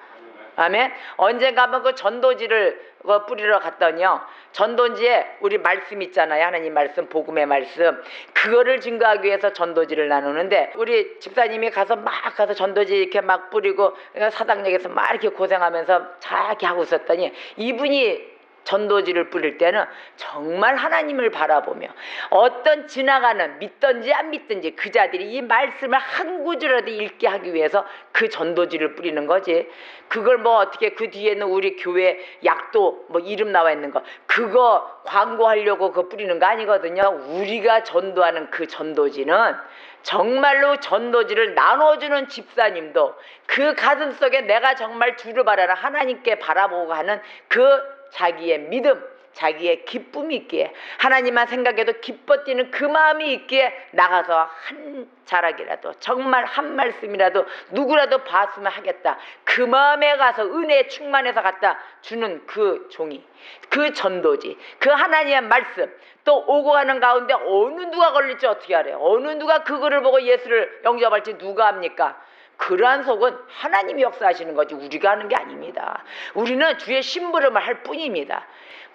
아멘. 언젠가 한번 그 전도지를 뿌리러 갔더니요, 전도지에 우리 말씀 있잖아요. 하나님 말씀, 복음의 말씀, 그거를 증거하기 위해서 전도지를 나누는데 우리 집사님이 가서 전도지 이렇게 막 뿌리고 사당역에서 막 이렇게 고생하면서 자기 하고 있었더니 이분이 전도지를 뿌릴 때는 정말 하나님을 바라보며 어떤 지나가는 믿든지 안 믿든지 그 자들이 이 말씀을 한 구절이라도 읽게 하기 위해서 그 전도지를 뿌리는 거지. 그걸 뭐 어떻게 그 뒤에는 우리 교회 약도 뭐 이름 나와 있는 거 그거 광고하려고 그거 뿌리는 거 아니거든요. 우리가 전도하는 그 전도지는 정말로 전도지를 나눠주는 집사님도 그 가슴속에 내가 정말 주를 바라는 하나님께 바라보고 하는 그 자기의 믿음, 자기의 기쁨이 있기에 하나님만 생각해도 기뻐 뛰는 그 마음이 있기에 나가서 한 자락이라도 정말 한 말씀이라도 누구라도 봤으면 하겠다. 그 마음에 가서 은혜에 충만해서 갖다 주는 그 종이, 그 전도지, 그 하나님의 말씀 또 오고 가는 가운데 어느 누가 걸릴지 어떻게 알아요? 어느 누가 그거를 보고 예수를 영접할지 누가 합니까? 그러한 속은 하나님이 역사하시는 거지 우리가 하는 게 아닙니다. 우리는 주의 심부름을 할 뿐입니다.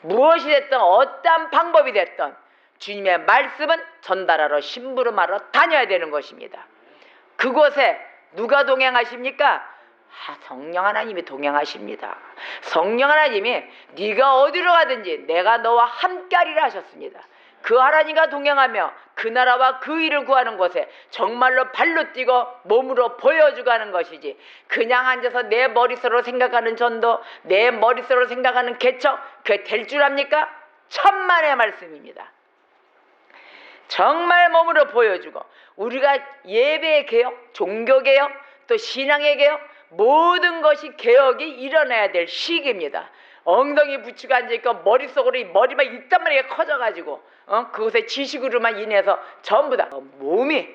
무엇이 됐든 어떠한 방법이 됐든 주님의 말씀은 전달하러 심부름하러 다녀야 되는 것입니다. 그곳에 누가 동행하십니까? 성령 하나님이 동행하십니다. 성령 하나님이 네가 어디로 가든지 내가 너와 함께하리라 하셨습니다. 그 하나님과 동행하며 그 나라와 그 일을 구하는 곳에 정말로 발로 뛰고 몸으로 보여주고 하는 것이지 그냥 앉아서 내 머릿속으로 생각하는 전도, 내 머릿속으로 생각하는 개척, 그게 될 줄 압니까? 천만의 말씀입니다. 정말 몸으로 보여주고 우리가 예배의 개혁, 종교개혁, 또 신앙의 개혁 모든 것이 개혁이 일어나야 될 시기입니다. 엉덩이 붙이고 앉아있고 머릿속으로 이 머리만 이딴 마리가 커져가지고 그곳에 지식으로만 인해서 전부 다 몸이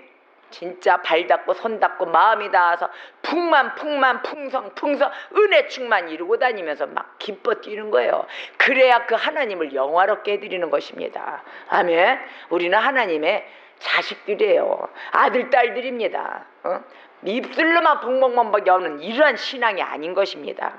진짜 발 닿고 손 닿고 마음이 닿아서 풍성 은혜 충만 이루고 다니면서 막 기뻐 뛰는 거예요. 그래야 그 하나님을 영화롭게 해드리는 것입니다. 아멘. 우리는 하나님의 자식들이에요. 아들 딸들입니다. 입술로만 벙벙벙벙 여는 이러한 신앙이 아닌 것입니다.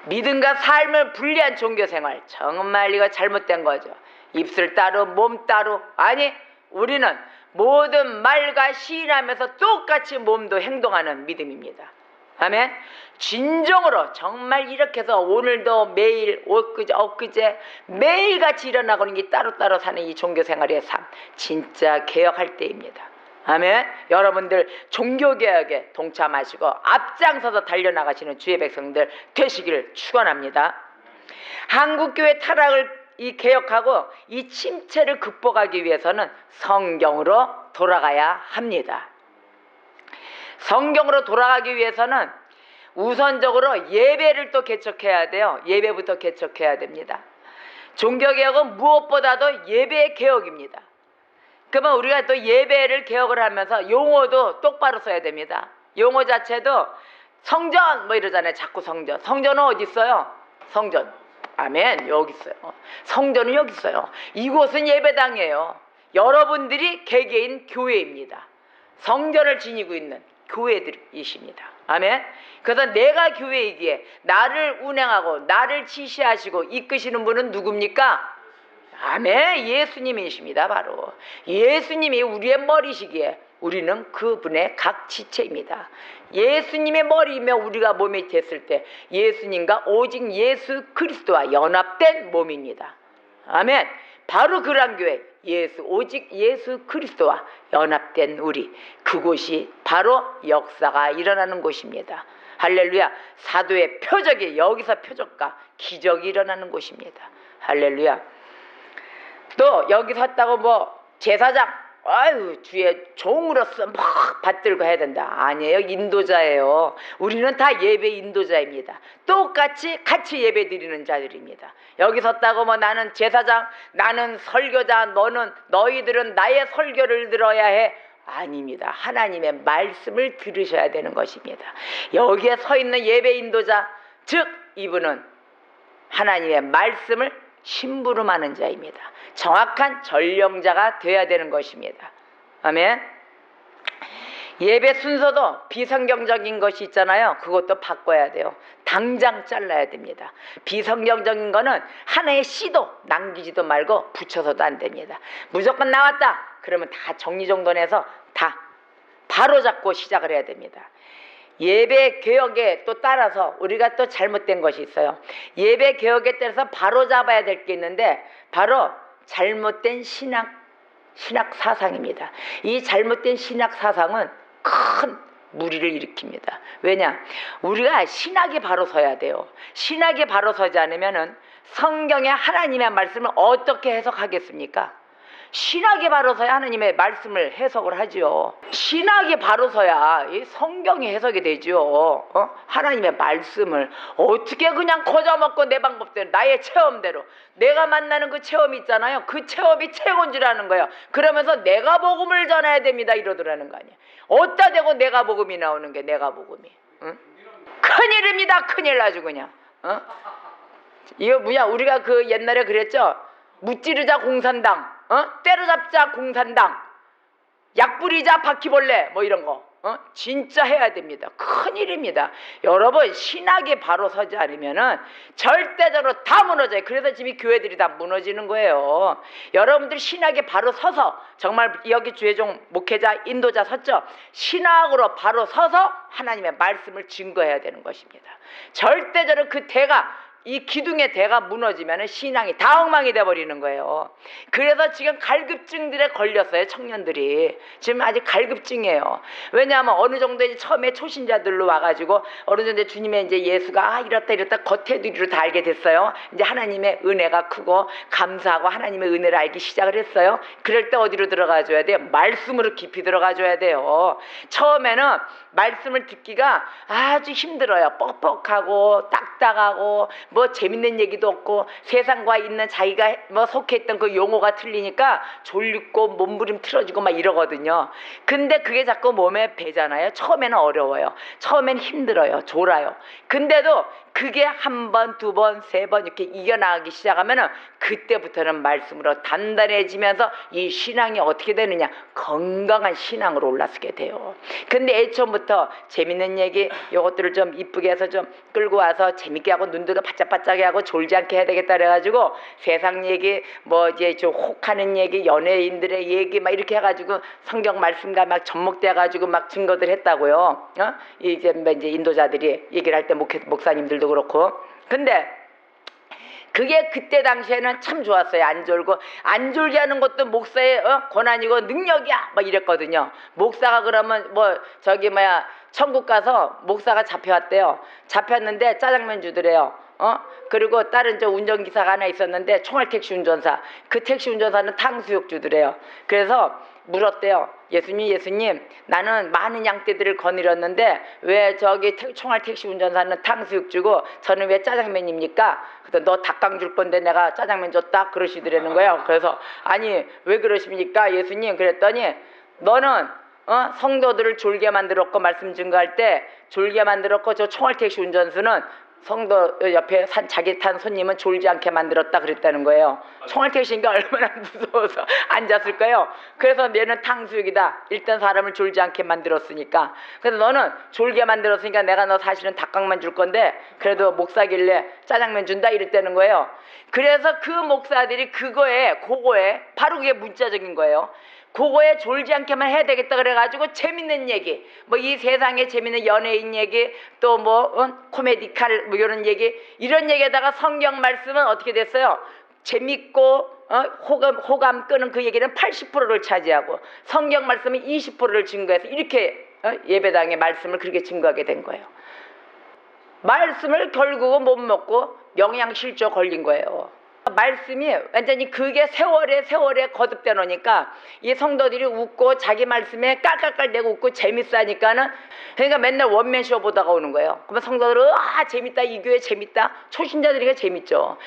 믿음과 삶을 분리한 종교생활 정말 이거 잘못된 거죠. 입술 따로 몸 따로. 아니 우리는 모든 말과 시인하면서 똑같이 몸도 행동하는 믿음입니다. 아멘. 진정으로 정말 이렇게 해서 오늘도 매일 엊그제 매일같이 일어나고 있는 게 따로따로 사는 이 종교생활의 삶 진짜 개혁할 때입니다. 아멘. 여러분들 종교개혁에 동참하시고 앞장서서 달려나가시는 주의 백성들 되시기를 축원합니다. 한국교회 타락을 개혁하고 이 침체를 극복하기 위해서는 성경으로 돌아가야 합니다. 성경으로 돌아가기 위해서는 우선적으로 예배를 또 개척해야 돼요. 예배부터 개척해야 됩니다. 종교개혁은 무엇보다도 예배의 개혁입니다. 그러면 우리가 또 예배를 개혁을 하면서 용어도 똑바로 써야 됩니다. 용어 자체도 성전 뭐 이러잖아요. 자꾸 성전. 성전은 어디 있어요? 성전. 아멘. 여기 있어요. 성전은 여기 있어요. 이곳은 예배당이에요. 여러분들이 개개인 교회입니다. 성전을 지니고 있는 교회들이십니다. 아멘. 그래서 내가 교회이기에 나를 운행하고 나를 지시하시고 이끄시는 분은 누굽니까? 아멘. 예수님이십니다. 바로 예수님이 우리의 머리시기에 우리는 그분의 각 지체입니다. 예수님의 머리이며 우리가 몸이 됐을 때 예수님과 오직 예수 그리스도와 연합된 몸입니다. 아멘. 바로 그런 교회, 오직 예수 그리스도와 연합된 우리, 그곳이 바로 역사가 일어나는 곳입니다. 할렐루야. 사도의 표적이 여기서 표적과 기적이 일어나는 곳입니다. 할렐루야. 또 여기 섰다고 뭐 제사장 아유 주의 종으로서 막 받들고 해야 된다. 아니에요. 인도자예요. 우리는 다 예배 인도자입니다. 똑같이 같이 예배 드리는 자들입니다. 여기 섰다고 뭐 나는 제사장, 나는 설교자, 너희들은 나의 설교를 들어야 해. 아닙니다. 하나님의 말씀을 들으셔야 되는 것입니다. 여기에 서 있는 예배 인도자, 즉 이분은 하나님의 말씀을 심부름하는 자입니다. 정확한 전령자가 되어야 되는 것입니다. 아멘. 예배 순서도 비성경적인 것이 있잖아요. 그것도 바꿔야 돼요. 당장 잘라야 됩니다. 비성경적인 거는 하나의 씨도 남기지도 말고 붙여서도 안 됩니다. 무조건 나왔다 그러면 다 정리정돈해서 다 바로잡고 시작을 해야 됩니다. 예배 개혁에 또 따라서 우리가 또 잘못된 것이 있어요. 예배 개혁에 따라서 바로잡아야 될 게 있는데 바로 잘못된 신학 사상입니다. 이 잘못된 신학 사상은 큰 무리를 일으킵니다. 왜냐? 우리가 신학이 바로 서야 돼요. 신학이 바로 서지 않으면은 성경의 하나님의 말씀을 어떻게 해석하겠습니까? 신학이 바로 서야 하나님의 말씀을 해석을 하죠. 신학이 바로 서야 이 성경이 해석이 되죠. 하나님의 말씀을 어떻게 그냥 거저먹고 내 방법대로 나의 체험대로 내가 만나는 그 체험이 있잖아요. 그 체험이 최고인 줄 아는 거예요. 그러면서 내가 복음을 전해야 됩니다 이러더라는 거 아니에요. 어디다 대고 내가 복음이 나오는 게 내가 복음이. 큰일입니다. 큰일 나죠 그냥. 이거 뭐냐 우리가 그 옛날에 그랬죠. 무찌르자 공산당, 때려잡자 공산당, 약 뿌리자 바퀴벌레 뭐 이런 거 진짜 해야 됩니다. 큰일입니다. 여러분 신학이 바로 서지 않으면은 절대적으로 다 무너져요. 그래서 지금 이 교회들이 다 무너지는 거예요. 여러분들 신학이 바로 서서 정말 여기 주의종 목회자 인도자 섰죠. 신학으로 바로 서서 하나님의 말씀을 증거해야 되는 것입니다. 절대적으로 그 대가 이 기둥의 대가 무너지면 신앙이 다 엉망이 돼버리는 거예요. 그래서 지금 갈급증들에 걸렸어요. 청년들이 지금 아직 갈급증이에요. 왜냐하면 어느 정도 이제 처음에 초신자들로 와가지고 어느 정도 주님의 이제 예수가 이렇다 겉에두리로 다 알게 됐어요. 이제 하나님의 은혜가 크고 감사하고 하나님의 은혜를 알기 시작을 했어요. 그럴 때 어디로 들어가줘야 돼요? 말씀으로 깊이 들어가줘야 돼요. 처음에는 말씀을 듣기가 아주 힘들어요. 뻑뻑하고 딱딱하고 뭐 재밌는 얘기도 없고 세상과 있는 자기가 뭐 속해있던 그 용어가 틀리니까 졸리고 몸부림 틀어지고 막 이러거든요. 근데 그게 자꾸 몸에 배잖아요. 처음에는 어려워요. 처음엔 힘들어요. 졸아요. 근데도 그게 한 번, 두 번, 세 번 이렇게 이겨나가기 시작하면은 그때부터는 말씀으로 단단해지면서 이 신앙이 어떻게 되느냐? 건강한 신앙으로 올라서게 돼요. 근데 애초부터 재밌는 얘기 요것들을 좀 이쁘게 해서 좀 끌고 와서 재밌게 하고 눈들도 바짝바짝하게 하고 졸지 않게 해야 되겠다 그래가지고 세상 얘기 뭐 이제 좀 혹하는 얘기 연예인들의 얘기 막 이렇게 해가지고 성경 말씀과 막 접목돼가지고 막 증거들 했다고요. 이제 인도자들이 얘기를 할 때 목사님들도 그렇고. 근데 그게 그때 당시에는 참 좋았어요. 안 졸게 하는 것도 목사의 권한이고 능력이야 막 이랬거든요. 목사가 그러면 뭐 저기 천국 가서 목사가 잡혀왔대요. 잡혔는데 짜장면 주더래요. 그리고 다른 저 운전기사가 하나 있었는데 총알택시 운전사, 그 택시 운전사는 탕수육 주더래요. 그래서 물었대요. 예수님, 나는 많은 양떼들을 거느렸는데 왜 저기 총알 택시 운전사는 탕수육 주고 저는 왜 짜장면입니까? 그래서 너 닭강 줄 건데 내가 짜장면 줬다 그러시더라는 거예요. 그래서 아니 왜 그러십니까 예수님? 그랬더니 너는 성도들을 졸게 만들었고 말씀 증거할 때 졸게 만들었고 저 총알 택시 운전수는 성도 옆에 자기 탄 손님은 졸지 않게 만들었다 그랬다는 거예요. 총알 택시니까 얼마나 무서워서 앉았을까요? 그래서 얘는 탕수육이다. 일단 사람을 졸지 않게 만들었으니까. 그래서 너는 졸게 만들었으니까 내가 너 사실은 닭강만 줄 건데 그래도 목사길래 짜장면 준다 이랬다는 거예요. 그래서 그 목사들이 그거에 바로 그게 문자적인 거예요. 그거에 졸지 않게만 해야 되겠다 그래가지고 재밌는 얘기, 뭐 이 세상에 재밌는 연예인 얘기, 또 코미디칼 뭐 이런 이런 얘기에다가 성경 말씀은 어떻게 됐어요? 재밌고 호감 끄는 그 얘기는 80%를 차지하고 성경 말씀은 20%를 증거해서 이렇게 예배당의 말씀을 그렇게 증거하게 된 거예요. 말씀을 결국은 못 먹고 영양실조 걸린 거예요. 말씀이 완전히 그게 세월에 거듭돼 놓으니까 이 성도들이 웃고 자기 말씀에 깔깔깔대고 웃고 재밌어 하니까는 그러니까 맨날 원맨쇼 보다가 오는 거예요. 그러면 성도들은 재밌다, 이 교회 재밌다, 초신자들이가 재밌죠.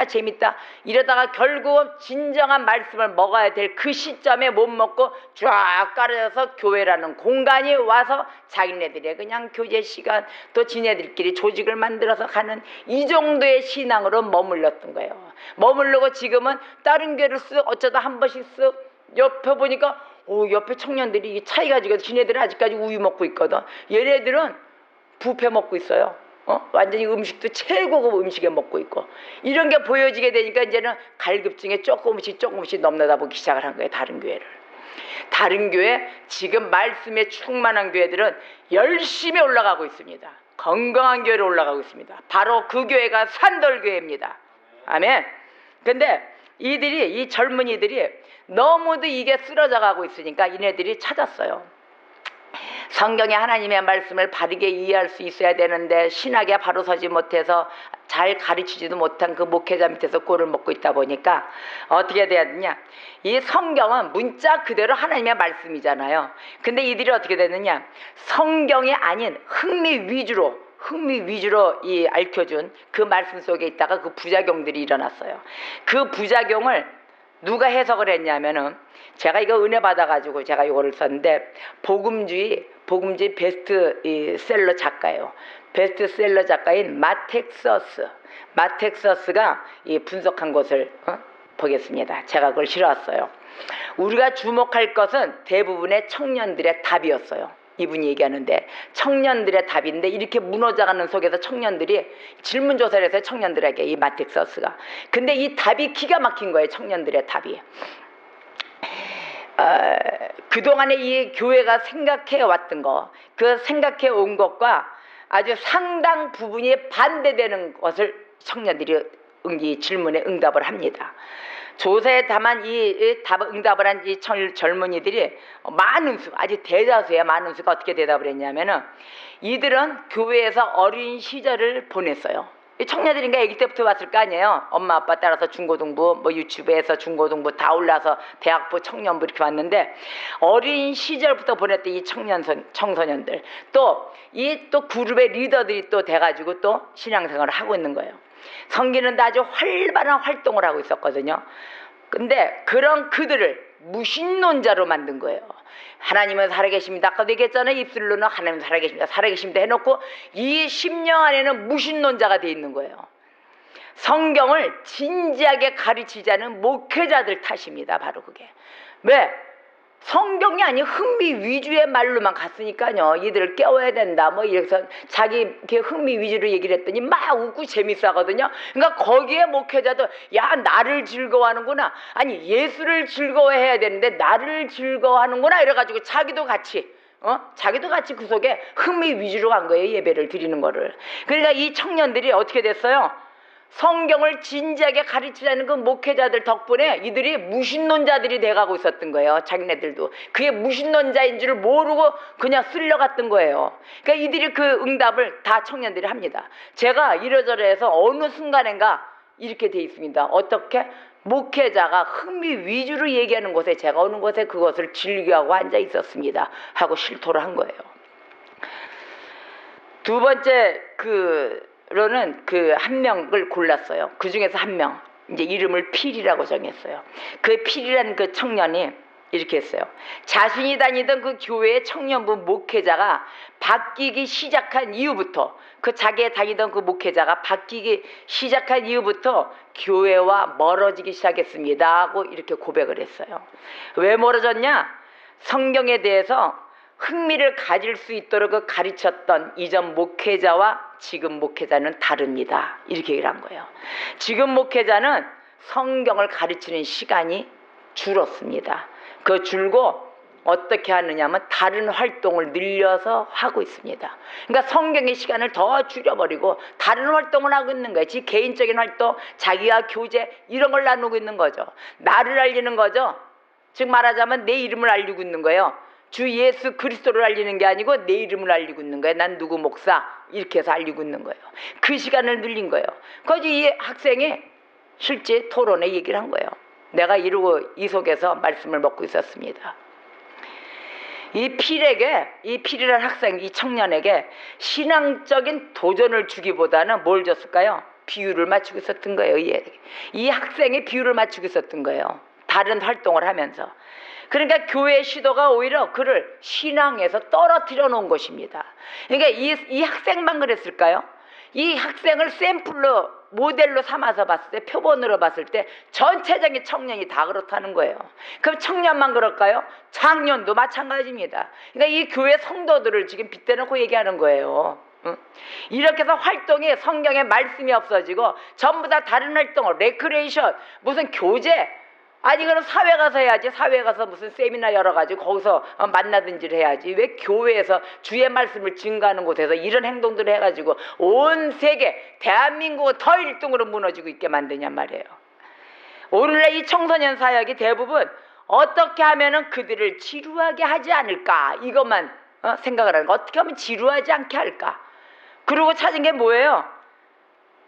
재밌다 이러다가 결국은 진정한 말씀을 먹어야 될 그 시점에 못 먹고 쫙 깔아져서 교회라는 공간이 와서 자기네들의 그냥 교제 시간 또 지네들끼리 조직을 만들어서 가는 이 정도의 신앙으로 머물렀던 거예요. 머물르고 지금은 다른 교회를 쓱 어쩌다 한 번씩 쓱 옆에 보니까 옆에 청년들이 차이가 지고 지네들은 아직까지 우유 먹고 있거든. 얘네들은 뷔페 먹고 있어요. 완전히 음식도 최고급 음식에 먹고 있고 이런 게 보여지게 되니까 이제는 갈급증에 조금씩 넘나다 보기 시작을 한 거예요. 다른 교회를. 다른 교회 지금 말씀에 충만한 교회들은 열심히 올라가고 있습니다. 건강한 교회로 올라가고 있습니다. 바로 그 교회가 산돌교회입니다. 아멘. 근데 이 젊은이들이 너무도 이게 쓰러져 가고 있으니까 이네들이 찾았어요. 성경의 하나님의 말씀을 바르게 이해할 수 있어야 되는데 신학에 바로 서지 못해서 잘 가르치지도 못한 그 목회자 밑에서 꼴을 먹고 있다 보니까 어떻게 돼야 되냐, 이 성경은 문자 그대로 하나님의 말씀이잖아요. 근데 이들이 어떻게 되느냐, 성경이 아닌 흥미 위주로 이 앓혀준 그 말씀 속에 있다가 그 부작용들이 일어났어요. 그 부작용을 누가 해석을 했냐면은 제가 이거 은혜 받아가지고 제가 이거를 썼는데 복음주의 베스트셀러 작가예요. 베스트셀러 작가인 마텍서스가 이 분석한 것을 보겠습니다. 제가 그걸 실어왔어요. 우리가 주목할 것은 대부분의 청년들의 답이었어요. 이분이 얘기하는데 청년들의 답인데 이렇게 무너져가는 속에서 청년들이 질문조사를 해서 청년들에게 이 마텍서스가 근데 이 답이 기가 막힌 거예요. 청년들의 답이 그동안에 이 교회가 생각해 왔던 거, 그 생각해 온 것과 아주 상당 부분이 반대되는 것을 청년들이 질문에 응답을 합니다. 조사에 다만 응답을 한 이 젊은이들이 많은 수, 아주 대다수의 많은 수가 어떻게 대답을 했냐면은 이들은 교회에서 어린 시절을 보냈어요. 이 청년들인가 아기 때부터 왔을 거 아니에요. 엄마 아빠 따라서 중고등부, 유치부에서 중고등부 다 올라서 대학부, 청년부 이렇게 왔는데 어린 시절부터 보냈던 이 청소년들 또 그룹의 리더들이 또 돼가지고 또 신앙생활을 하고 있는 거예요. 성기는 아주 활발한 활동을 하고 있었거든요. 근데 그런 그들을 무신론자로 만든 거예요. 하나님은 살아계십니다. 아까도 얘기했잖아요. 입술로는 하나님 살아계십니다 해놓고 이 심령 안에는 무신론자가 돼 있는 거예요. 성경을 진지하게 가르치지 않은 목회자들 탓입니다. 바로 그게. 왜? 성경이 아닌 흥미 위주의 말로만 갔으니까요. 이들을 깨워야 된다. 이래서 자기 흥미 위주로 얘기를 했더니 막 웃고 재밌어 하거든요. 그러니까 거기에 목회자도 나를 즐거워하는구나. 아니 예수를 즐거워해야 되는데 나를 즐거워하는구나. 이래가지고 자기도 같이 그 속에 흥미 위주로 간 거예요. 예배를 드리는 거를. 그러니까 이 청년들이 어떻게 됐어요? 성경을 진지하게 가르치자는 그 목회자들 덕분에 이들이 무신론자들이 돼가고 있었던 거예요. 자기네들도 그게 무신론자인 줄 모르고 그냥 쓸려갔던 거예요. 그러니까 이들이 그 응답을 다 청년들이 합니다. 제가 이러저러해서 어느 순간인가 이렇게 돼 있습니다. 어떻게? 목회자가 흥미 위주로 얘기하는 곳에 제가 오는 곳에 그것을 즐겨하고 앉아 있었습니다 하고 실토를 한 거예요. 두 번째 그로는 한 명을 골랐어요. 그 중에서 한 명, 이제 이름을 필이라고 정했어요. 그 필이라는 그 청년이 이렇게 했어요. 자신이 다니던 그 교회의 청년부 목회자가 바뀌기 시작한 이후부터, 자기가 다니던 그 목회자가 바뀌기 시작한 이후부터 교회와 멀어지기 시작했습니다 하고 이렇게 고백을 했어요. 왜 멀어졌냐? 성경에 대해서 흥미를 가질 수 있도록 가르쳤던 이전 목회자와 지금 목회자는 다릅니다. 이렇게 얘기를 한 거예요. 지금 목회자는 성경을 가르치는 시간이 줄었습니다. 그 줄고 어떻게 하느냐면 다른 활동을 늘려서 하고 있습니다. 그러니까 성경의 시간을 더 줄여버리고 다른 활동을 하고 있는 거예요. 지 개인적인 활동, 자기와 교제 이런 걸 나누고 있는 거죠. 나를 알리는 거죠. 즉 말하자면 내 이름을 알리고 있는 거예요. 주 예수 그리스도를 알리는 게 아니고 내 이름을 알리고 있는 거예요. 난 누구 목사 이렇게 해서 알리고 있는 거예요. 그 시간을 늘린 거예요. 그래서 이 학생이 실제 토론에 얘기를 한 거예요. 내가 이러고 이 속에서 말씀을 먹고 있었습니다. 이 필이라는 학생, 이 청년에게 신앙적인 도전을 주기보다는 뭘 줬을까요? 비유를 맞추고 있었던 거예요. 이 학생이 비유를 맞추고 있었던 거예요. 다른 활동을 하면서. 그러니까 교회의 시도가 오히려 그를 신앙에서 떨어뜨려 놓은 것입니다. 그러니까 이 학생만 그랬을까요? 이 학생을 샘플로 모델로 삼아서 봤을 때, 표본으로 봤을 때 전체적인 청년이 다 그렇다는 거예요. 그럼 청년만 그럴까요? 장년도 마찬가지입니다. 그러니까 이 교회 성도들을 지금 빗대놓고 얘기하는 거예요. 이렇게 해서 활동이 성경에 말씀이 없어지고 전부 다 다른 활동을, 레크레이션, 무슨 교제, 아니 그럼 사회 가서 해야지. 사회 가서 무슨 세미나 열어가지고 거기서 만나든지를 해야지. 왜 교회에서 주의 말씀을 증거하는 곳에서 이런 행동들을 해가지고 온 세계 대한민국은 더 1등으로 무너지고 있게 만드냔 말이에요. 오늘날 이 청소년 사역이 대부분 어떻게 하면은 그들을 지루하게 하지 않을까, 이것만 생각을 하는 거. 어떻게 하면 지루하지 않게 할까. 그리고 찾은 게 뭐예요?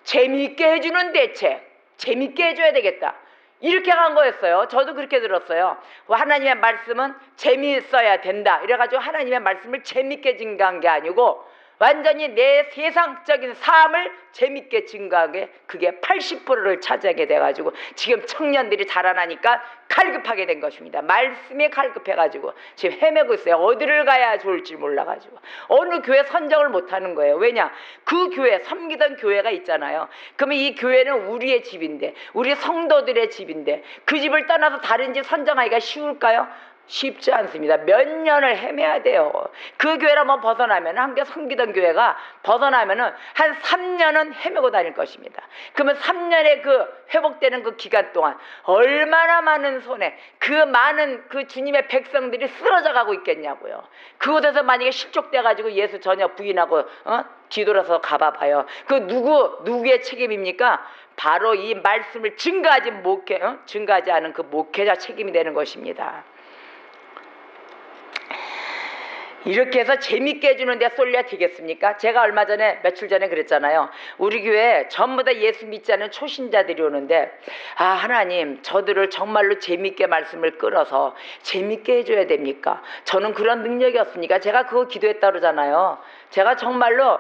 재미있게 해주는 대책. 재미있게 해줘야 되겠다. 이렇게 간 거였어요. 저도 그렇게 들었어요. 하나님의 말씀은 재미있어야 된다. 이래가지고 하나님의 말씀을 재밌게 증거한 게 아니고 완전히 내 세상적인 삶을 재밌게 증거한 게 그게 80%를 차지하게 돼가지고 지금 청년들이 자라나니까 갈급하게 된 것입니다. 말씀에 갈급해가지고 지금 헤매고 있어요. 어디를 가야 좋을지 몰라가지고 어느 교회 선정을 못하는 거예요. 왜냐? 그 교회, 섬기던 교회가 있잖아요. 그러면 이 교회는 우리의 집인데, 우리 성도들의 집인데 그 집을 떠나서 다른 집 선정하기가 쉬울까요? 쉽지 않습니다. 몇 년을 헤매야 돼요. 그 교회를 한번 벗어나면, 함께 섬기던 교회가 벗어나면은 한 3년은 헤매고 다닐 것입니다. 그러면 3년의 그 회복되는 그 기간 동안 얼마나 많은 손에 그 많은 그 주님의 백성들이 쓰러져 가고 있겠냐고요. 그곳에서 만약에 실족돼 가지고 예수 전혀 부인하고 뒤돌아서 가봐봐요. 그 누구의 책임입니까? 바로 이 말씀을 증거하지 않은 그 목회자 책임이 되는 것입니다. 이렇게 해서 재밌게 해주는데 쏠려야 되겠습니까? 제가 며칠 전에 그랬잖아요. 우리 교회에 전부 다 예수 믿지 않는 초신자들이 오는데, 하나님, 저들을 정말로 재밌게 말씀을 끌어서 재밌게 해줘야 됩니까? 저는 그런 능력이 없으니까 제가 그거 기도했다 그러잖아요. 제가 정말로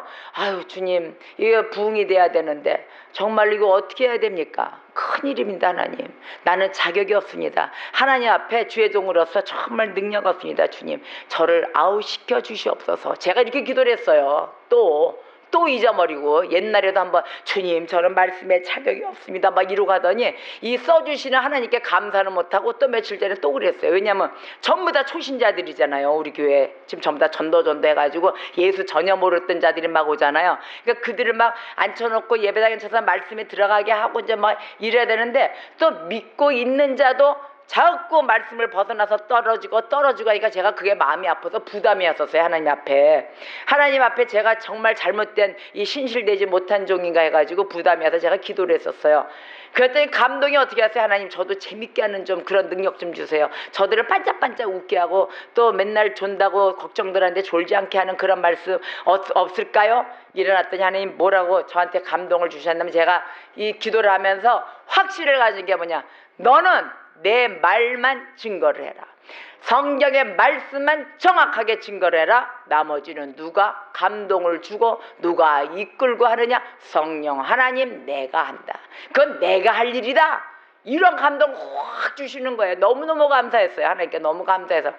주님, 이거 부흥이 돼야 되는데 정말로 이거 어떻게 해야 됩니까? 큰일입니다. 하나님, 나는 자격이 없습니다. 하나님 앞에 주의 종으로서 정말 능력 없습니다. 주님, 저를 아웃시켜 주시옵소서. 제가 이렇게 기도를 했어요. 또 잊어버리고 옛날에도 한번 주님, 저는 말씀에 자격이 없습니다 막 이러고 하더니 이 써주시는 하나님께 감사는 못하고 또 며칠 전에 또 그랬어요. 왜냐하면 전부 다 초신자들이잖아요. 우리 교회 지금 전부 다 전도 해가지고 예수 전혀 모르던 자들이 막 오잖아요. 그러니까 그들을 막 앉혀놓고 예배당에 쳐서 말씀에 들어가게 하고 이제 막 이래야 되는데, 또 믿고 있는 자도 자꾸 말씀을 벗어나서 떨어지고 하니까 제가 그게 마음이 아파서 부담이었었어요. 하나님 앞에 제가 정말 잘못된 이 신실되지 못한 종인가 해가지고 부담이어서 제가 기도를 했었어요. 그랬더니 감동이 어떻게 하세요? 하나님, 저도 재밌게 하는 좀 그런 능력 좀 주세요. 저들을 반짝반짝 웃게 하고 또 맨날 존다고 걱정들 하는데 졸지 않게 하는 그런 말씀 없을까요? 일어났더니 하나님 뭐라고 저한테 감동을 주셨냐면, 제가 이 기도를 하면서 확신을 가진 게 뭐냐, 너는 내 말만 증거를 해라. 성경의 말씀만 정확하게 증거를 해라. 나머지는 누가 감동을 주고 누가 이끌고 하느냐? 성령 하나님 내가 한다. 그건 내가 할 일이다. 이런 감동 확 주시는 거예요. 너무너무 감사했어요. 하나님께 너무 감사해서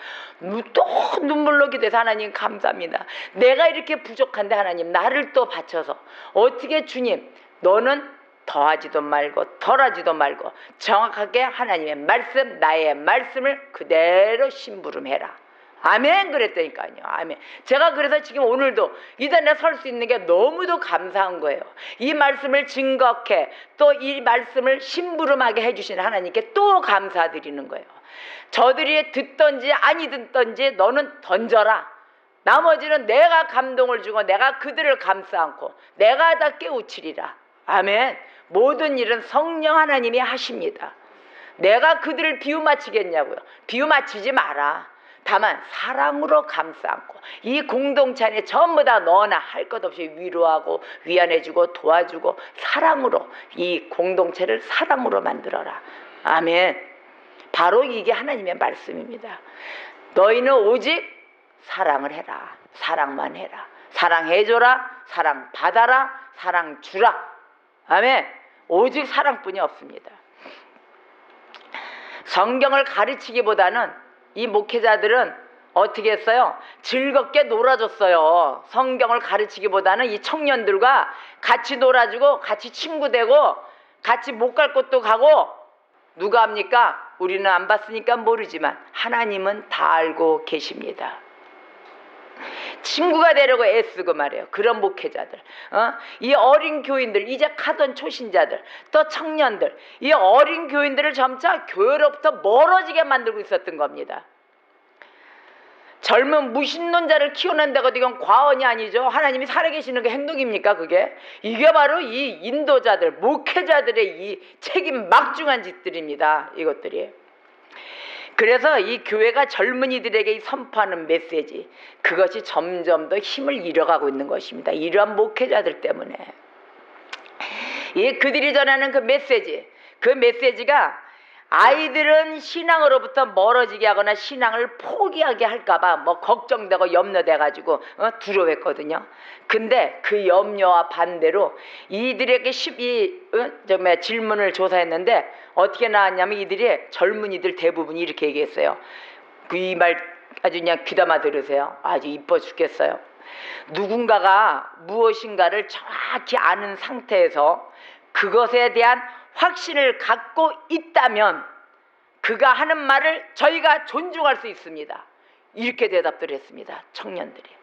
또 눈물로 기도해서 하나님 감사합니다. 내가 이렇게 부족한데 하나님 나를 또 바쳐서 어떻게 주님 너는 더하지도 말고 덜하지도 말고 정확하게 하나님의 말씀 나의 말씀을 그대로 심부름해라. 아멘 그랬다니까요. 아멘. 제가 그래서 지금 오늘도 이 자리에 설 수 있는 게 너무도 감사한 거예요. 이 말씀을 증거케 또 이 말씀을 심부름하게 해주신 하나님께 또 감사드리는 거예요. 저들이 듣던지 아니 듣던지 너는 던져라. 나머지는 내가 감동을 주고 내가 그들을 감싸 안고 내가 다 깨우치리라. 아멘. 모든 일은 성령 하나님이 하십니다. 내가 그들을 비유 맞추겠냐고요. 비유 맞추지 마라. 다만 사랑으로 감싸 안고 이 공동체 안에 전부 다 너나 할 것 없이 위로하고 위안해주고 도와주고 사랑으로 이 공동체를 사랑으로 만들어라. 아멘. 바로 이게 하나님의 말씀입니다. 너희는 오직 사랑을 해라. 사랑만 해라. 사랑해줘라. 사랑 받아라. 사랑 주라. 아멘. 오직 사랑뿐이 없습니다. 성경을 가르치기보다는 이 목회자들은 어떻게 했어요? 즐겁게 놀아줬어요. 성경을 가르치기보다는 이 청년들과 같이 놀아주고 같이 친구 되고 같이 못 갈 곳도 가고 누가 합니까? 우리는 안 봤으니까 모르지만 하나님은 다 알고 계십니다. 친구가 되려고 애쓰고 말이에요. 그런 목회자들, 이 어린 교인들, 이제 가던 초신자들, 또 청년들, 이 어린 교인들을 점차 교회로부터 멀어지게 만들고 있었던 겁니다. 젊은 무신론자를 키워낸다고 이건 과언이 아니죠. 하나님이 살아계시는 게 행동입니까 그게? 이게 바로 이 인도자들, 목회자들의 이 책임 막중한 짓들입니다. 이것들이. 그래서 이 교회가 젊은이들에게 선포하는 메시지, 그것이 점점 더 힘을 잃어가고 있는 것입니다. 이러한 목회자들 때문에. 그들이 전하는 그 메시지가 아이들은 신앙으로부터 멀어지게 하거나 신앙을 포기하게 할까봐 뭐 걱정되고 염려돼가지고 두려워했거든요. 근데 그 염려와 반대로 이들에게 질문을 조사했는데 어떻게 나왔냐면 이들이 젊은이들 대부분이 이렇게 얘기했어요. 이 말 아주 그냥 귀담아 들으세요. 아주 이뻐 죽겠어요. 누군가가 무엇인가를 정확히 아는 상태에서 그것에 대한 확신을 갖고 있다면 그가 하는 말을 저희가 존중할 수 있습니다. 이렇게 대답들 했습니다. 청년들이.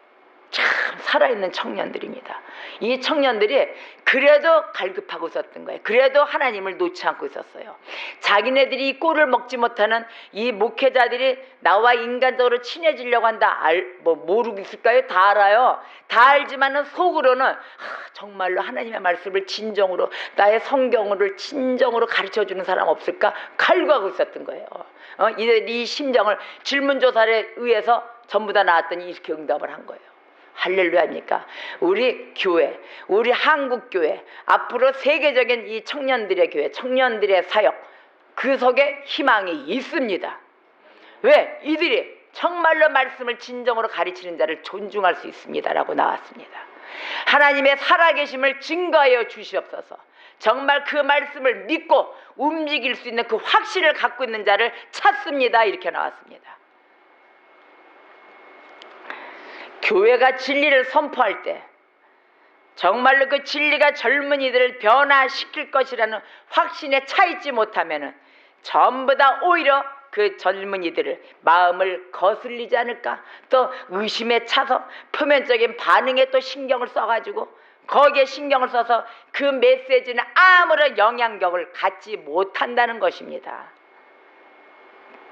참 살아있는 청년들입니다. 이 청년들이 그래도 갈급하고 있었던 거예요. 그래도 하나님을 놓지 않고 있었어요. 자기네들이 이 꼴을 먹지 못하는 이 목회자들이 나와 인간적으로 친해지려고 한다. 모르고 있을까요? 다 알아요. 다 알지만은 속으로는 정말로 하나님의 말씀을 진정으로 나의 성경을 진정으로 가르쳐주는 사람 없을까? 갈구하고 있었던 거예요. 이 심정을 질문조사에 의해서 전부 다 나왔더니 이렇게 응답을 한 거예요. 할렐루야입니까? 우리 교회, 우리 한국교회, 앞으로 세계적인 이 청년들의 교회, 청년들의 사역, 그 속에 희망이 있습니다. 왜? 이들이 정말로 말씀을 진정으로 가르치는 자를 존중할 수 있습니다 라고 나왔습니다. 하나님의 살아계심을 증거하여 주시옵소서. 정말 그 말씀을 믿고 움직일 수 있는 그 확신을 갖고 있는 자를 찾습니다 이렇게 나왔습니다. 교회가 진리를 선포할 때 정말로 그 진리가 젊은이들을 변화시킬 것이라는 확신에 차 있지 못하면은 전부 다 오히려 그 젊은이들을 마음을 거슬리지 않을까, 또 의심에 차서 표면적인 반응에 또 신경을 써가지고 거기에 신경을 써서 그 메시지는 아무런 영향력을 갖지 못한다는 것입니다.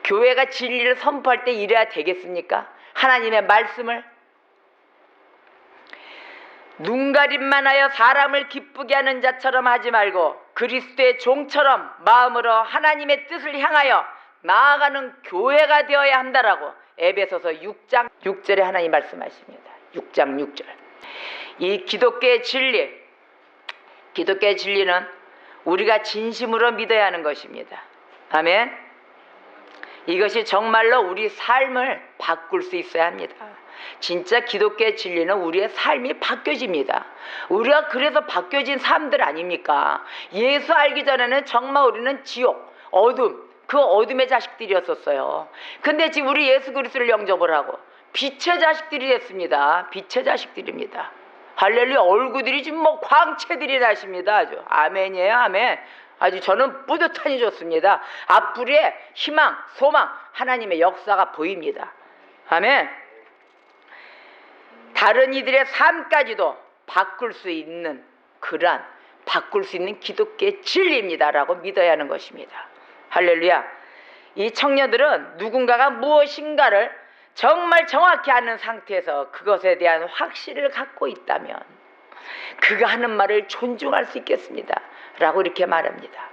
교회가 진리를 선포할 때 이래야 되겠습니까? 하나님의 말씀을 눈가림만 하여 사람을 기쁘게 하는 자처럼 하지 말고 그리스도의 종처럼 마음으로 하나님의 뜻을 향하여 나아가는 교회가 되어야 한다라고 에베소서 6장 6절에 하나님 말씀하십니다. 6장 6절. 이 기독교의 진리는 우리가 진심으로 믿어야 하는 것입니다. 아멘. 이것이 정말로 우리 삶을 바꿀 수 있어야 합니다. 진짜 기독교의 진리는 우리의 삶이 바뀌어집니다. 우리가 그래서 바뀌어진 사람들 아닙니까? 예수 알기 전에는 정말 우리는 지옥, 어둠, 그 어둠의 자식들이었었어요. 근데 지금 우리 예수 그리스도를 영접을 하고 빛의 자식들이 됐습니다. 빛의 자식들입니다. 할렐루야. 얼굴들이 지금 뭐 광채들이 나십니다. 아주 아멘이에요. 아멘. 아주 저는 뿌듯하니 좋습니다. 앞으로의 희망, 소망, 하나님의 역사가 보입니다. 아멘. 다른 이들의 삶까지도 바꿀 수 있는 그러한 바꿀 수 있는 기독교의 진리입니다라고 믿어야 하는 것입니다. 할렐루야. 이 청년들은 누군가가 무엇인가를 정말 정확히 아는 상태에서 그것에 대한 확신을 갖고 있다면 그가 하는 말을 존중할 수 있겠습니다 라고 이렇게 말합니다.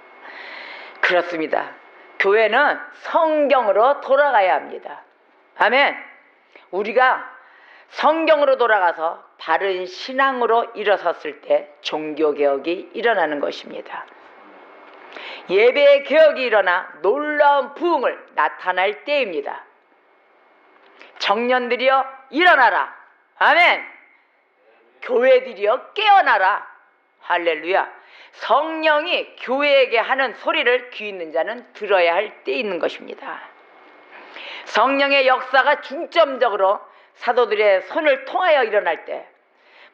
그렇습니다. 교회는 성경으로 돌아가야 합니다. 아멘. 우리가 성경으로 돌아가서 바른 신앙으로 일어섰을 때 종교개혁이 일어나는 것입니다. 예배의 개혁이 일어나 놀라운 부흥을 나타날 때입니다. 청년들이여 일어나라. 아멘. 교회들이여 깨어나라. 할렐루야. 성령이 교회에게 하는 소리를 귀 있는 자는 들어야 할 때 있는 것입니다. 성령의 역사가 중점적으로 사도들의 손을 통하여 일어날 때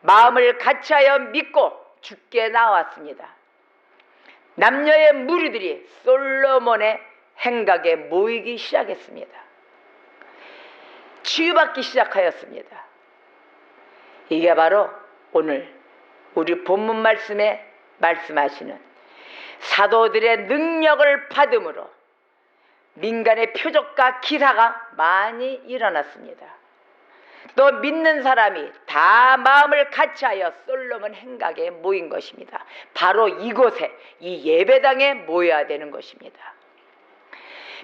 마음을 같이하여 믿고 주께 나왔습니다. 남녀의 무리들이 솔로몬의 행각에 모이기 시작했습니다. 치유받기 시작하였습니다. 이게 바로 오늘 우리 본문 말씀에 말씀하시는 사도들의 능력을 받음으로 민간의 표적과 기사가 많이 일어났습니다. 또 믿는 사람이 다 마음을 같이하여 솔로몬 행각에 모인 것입니다. 바로 이곳에 이 예배당에 모여야 되는 것입니다.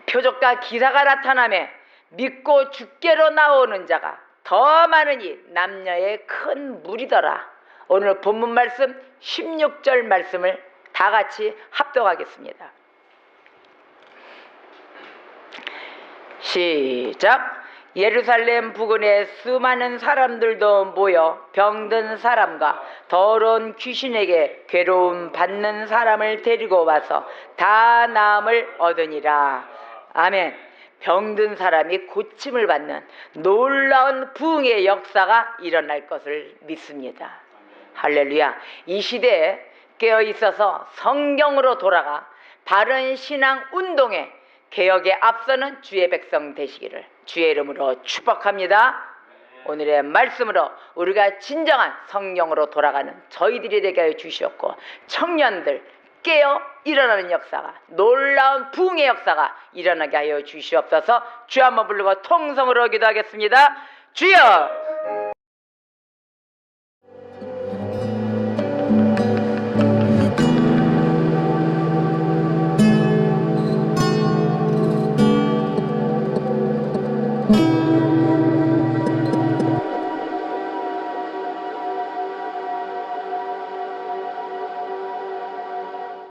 표적과 기사가 나타나며 믿고 주께로 나오는 자가 더 많으니 남녀의 큰 무리더라. 오늘 본문 말씀 16절 말씀을 다 같이 합독하겠습니다. 시작. 예루살렘 부근에 수많은 사람들도 모여 병든 사람과 더러운 귀신에게 괴로움 받는 사람을 데리고 와서 다 나음을 얻으니라. 아멘. 병든 사람이 고침을 받는 놀라운 부흥의 역사가 일어날 것을 믿습니다. 할렐루야. 이 시대에 깨어 있어서 성경으로 돌아가 바른 신앙 운동에 개혁에 앞서는 주의 백성 되시기를 주의 이름으로 축복합니다. 오늘의 말씀으로 우리가 진정한 성경으로 돌아가는 저희들이 되게 하여 주시옵고 청년들 깨어 일어나는 역사가 놀라운 부흥의 역사가 일어나게 하여 주시옵소서. 주여 한번 부르고 통성으로 기도하겠습니다. 주여. you.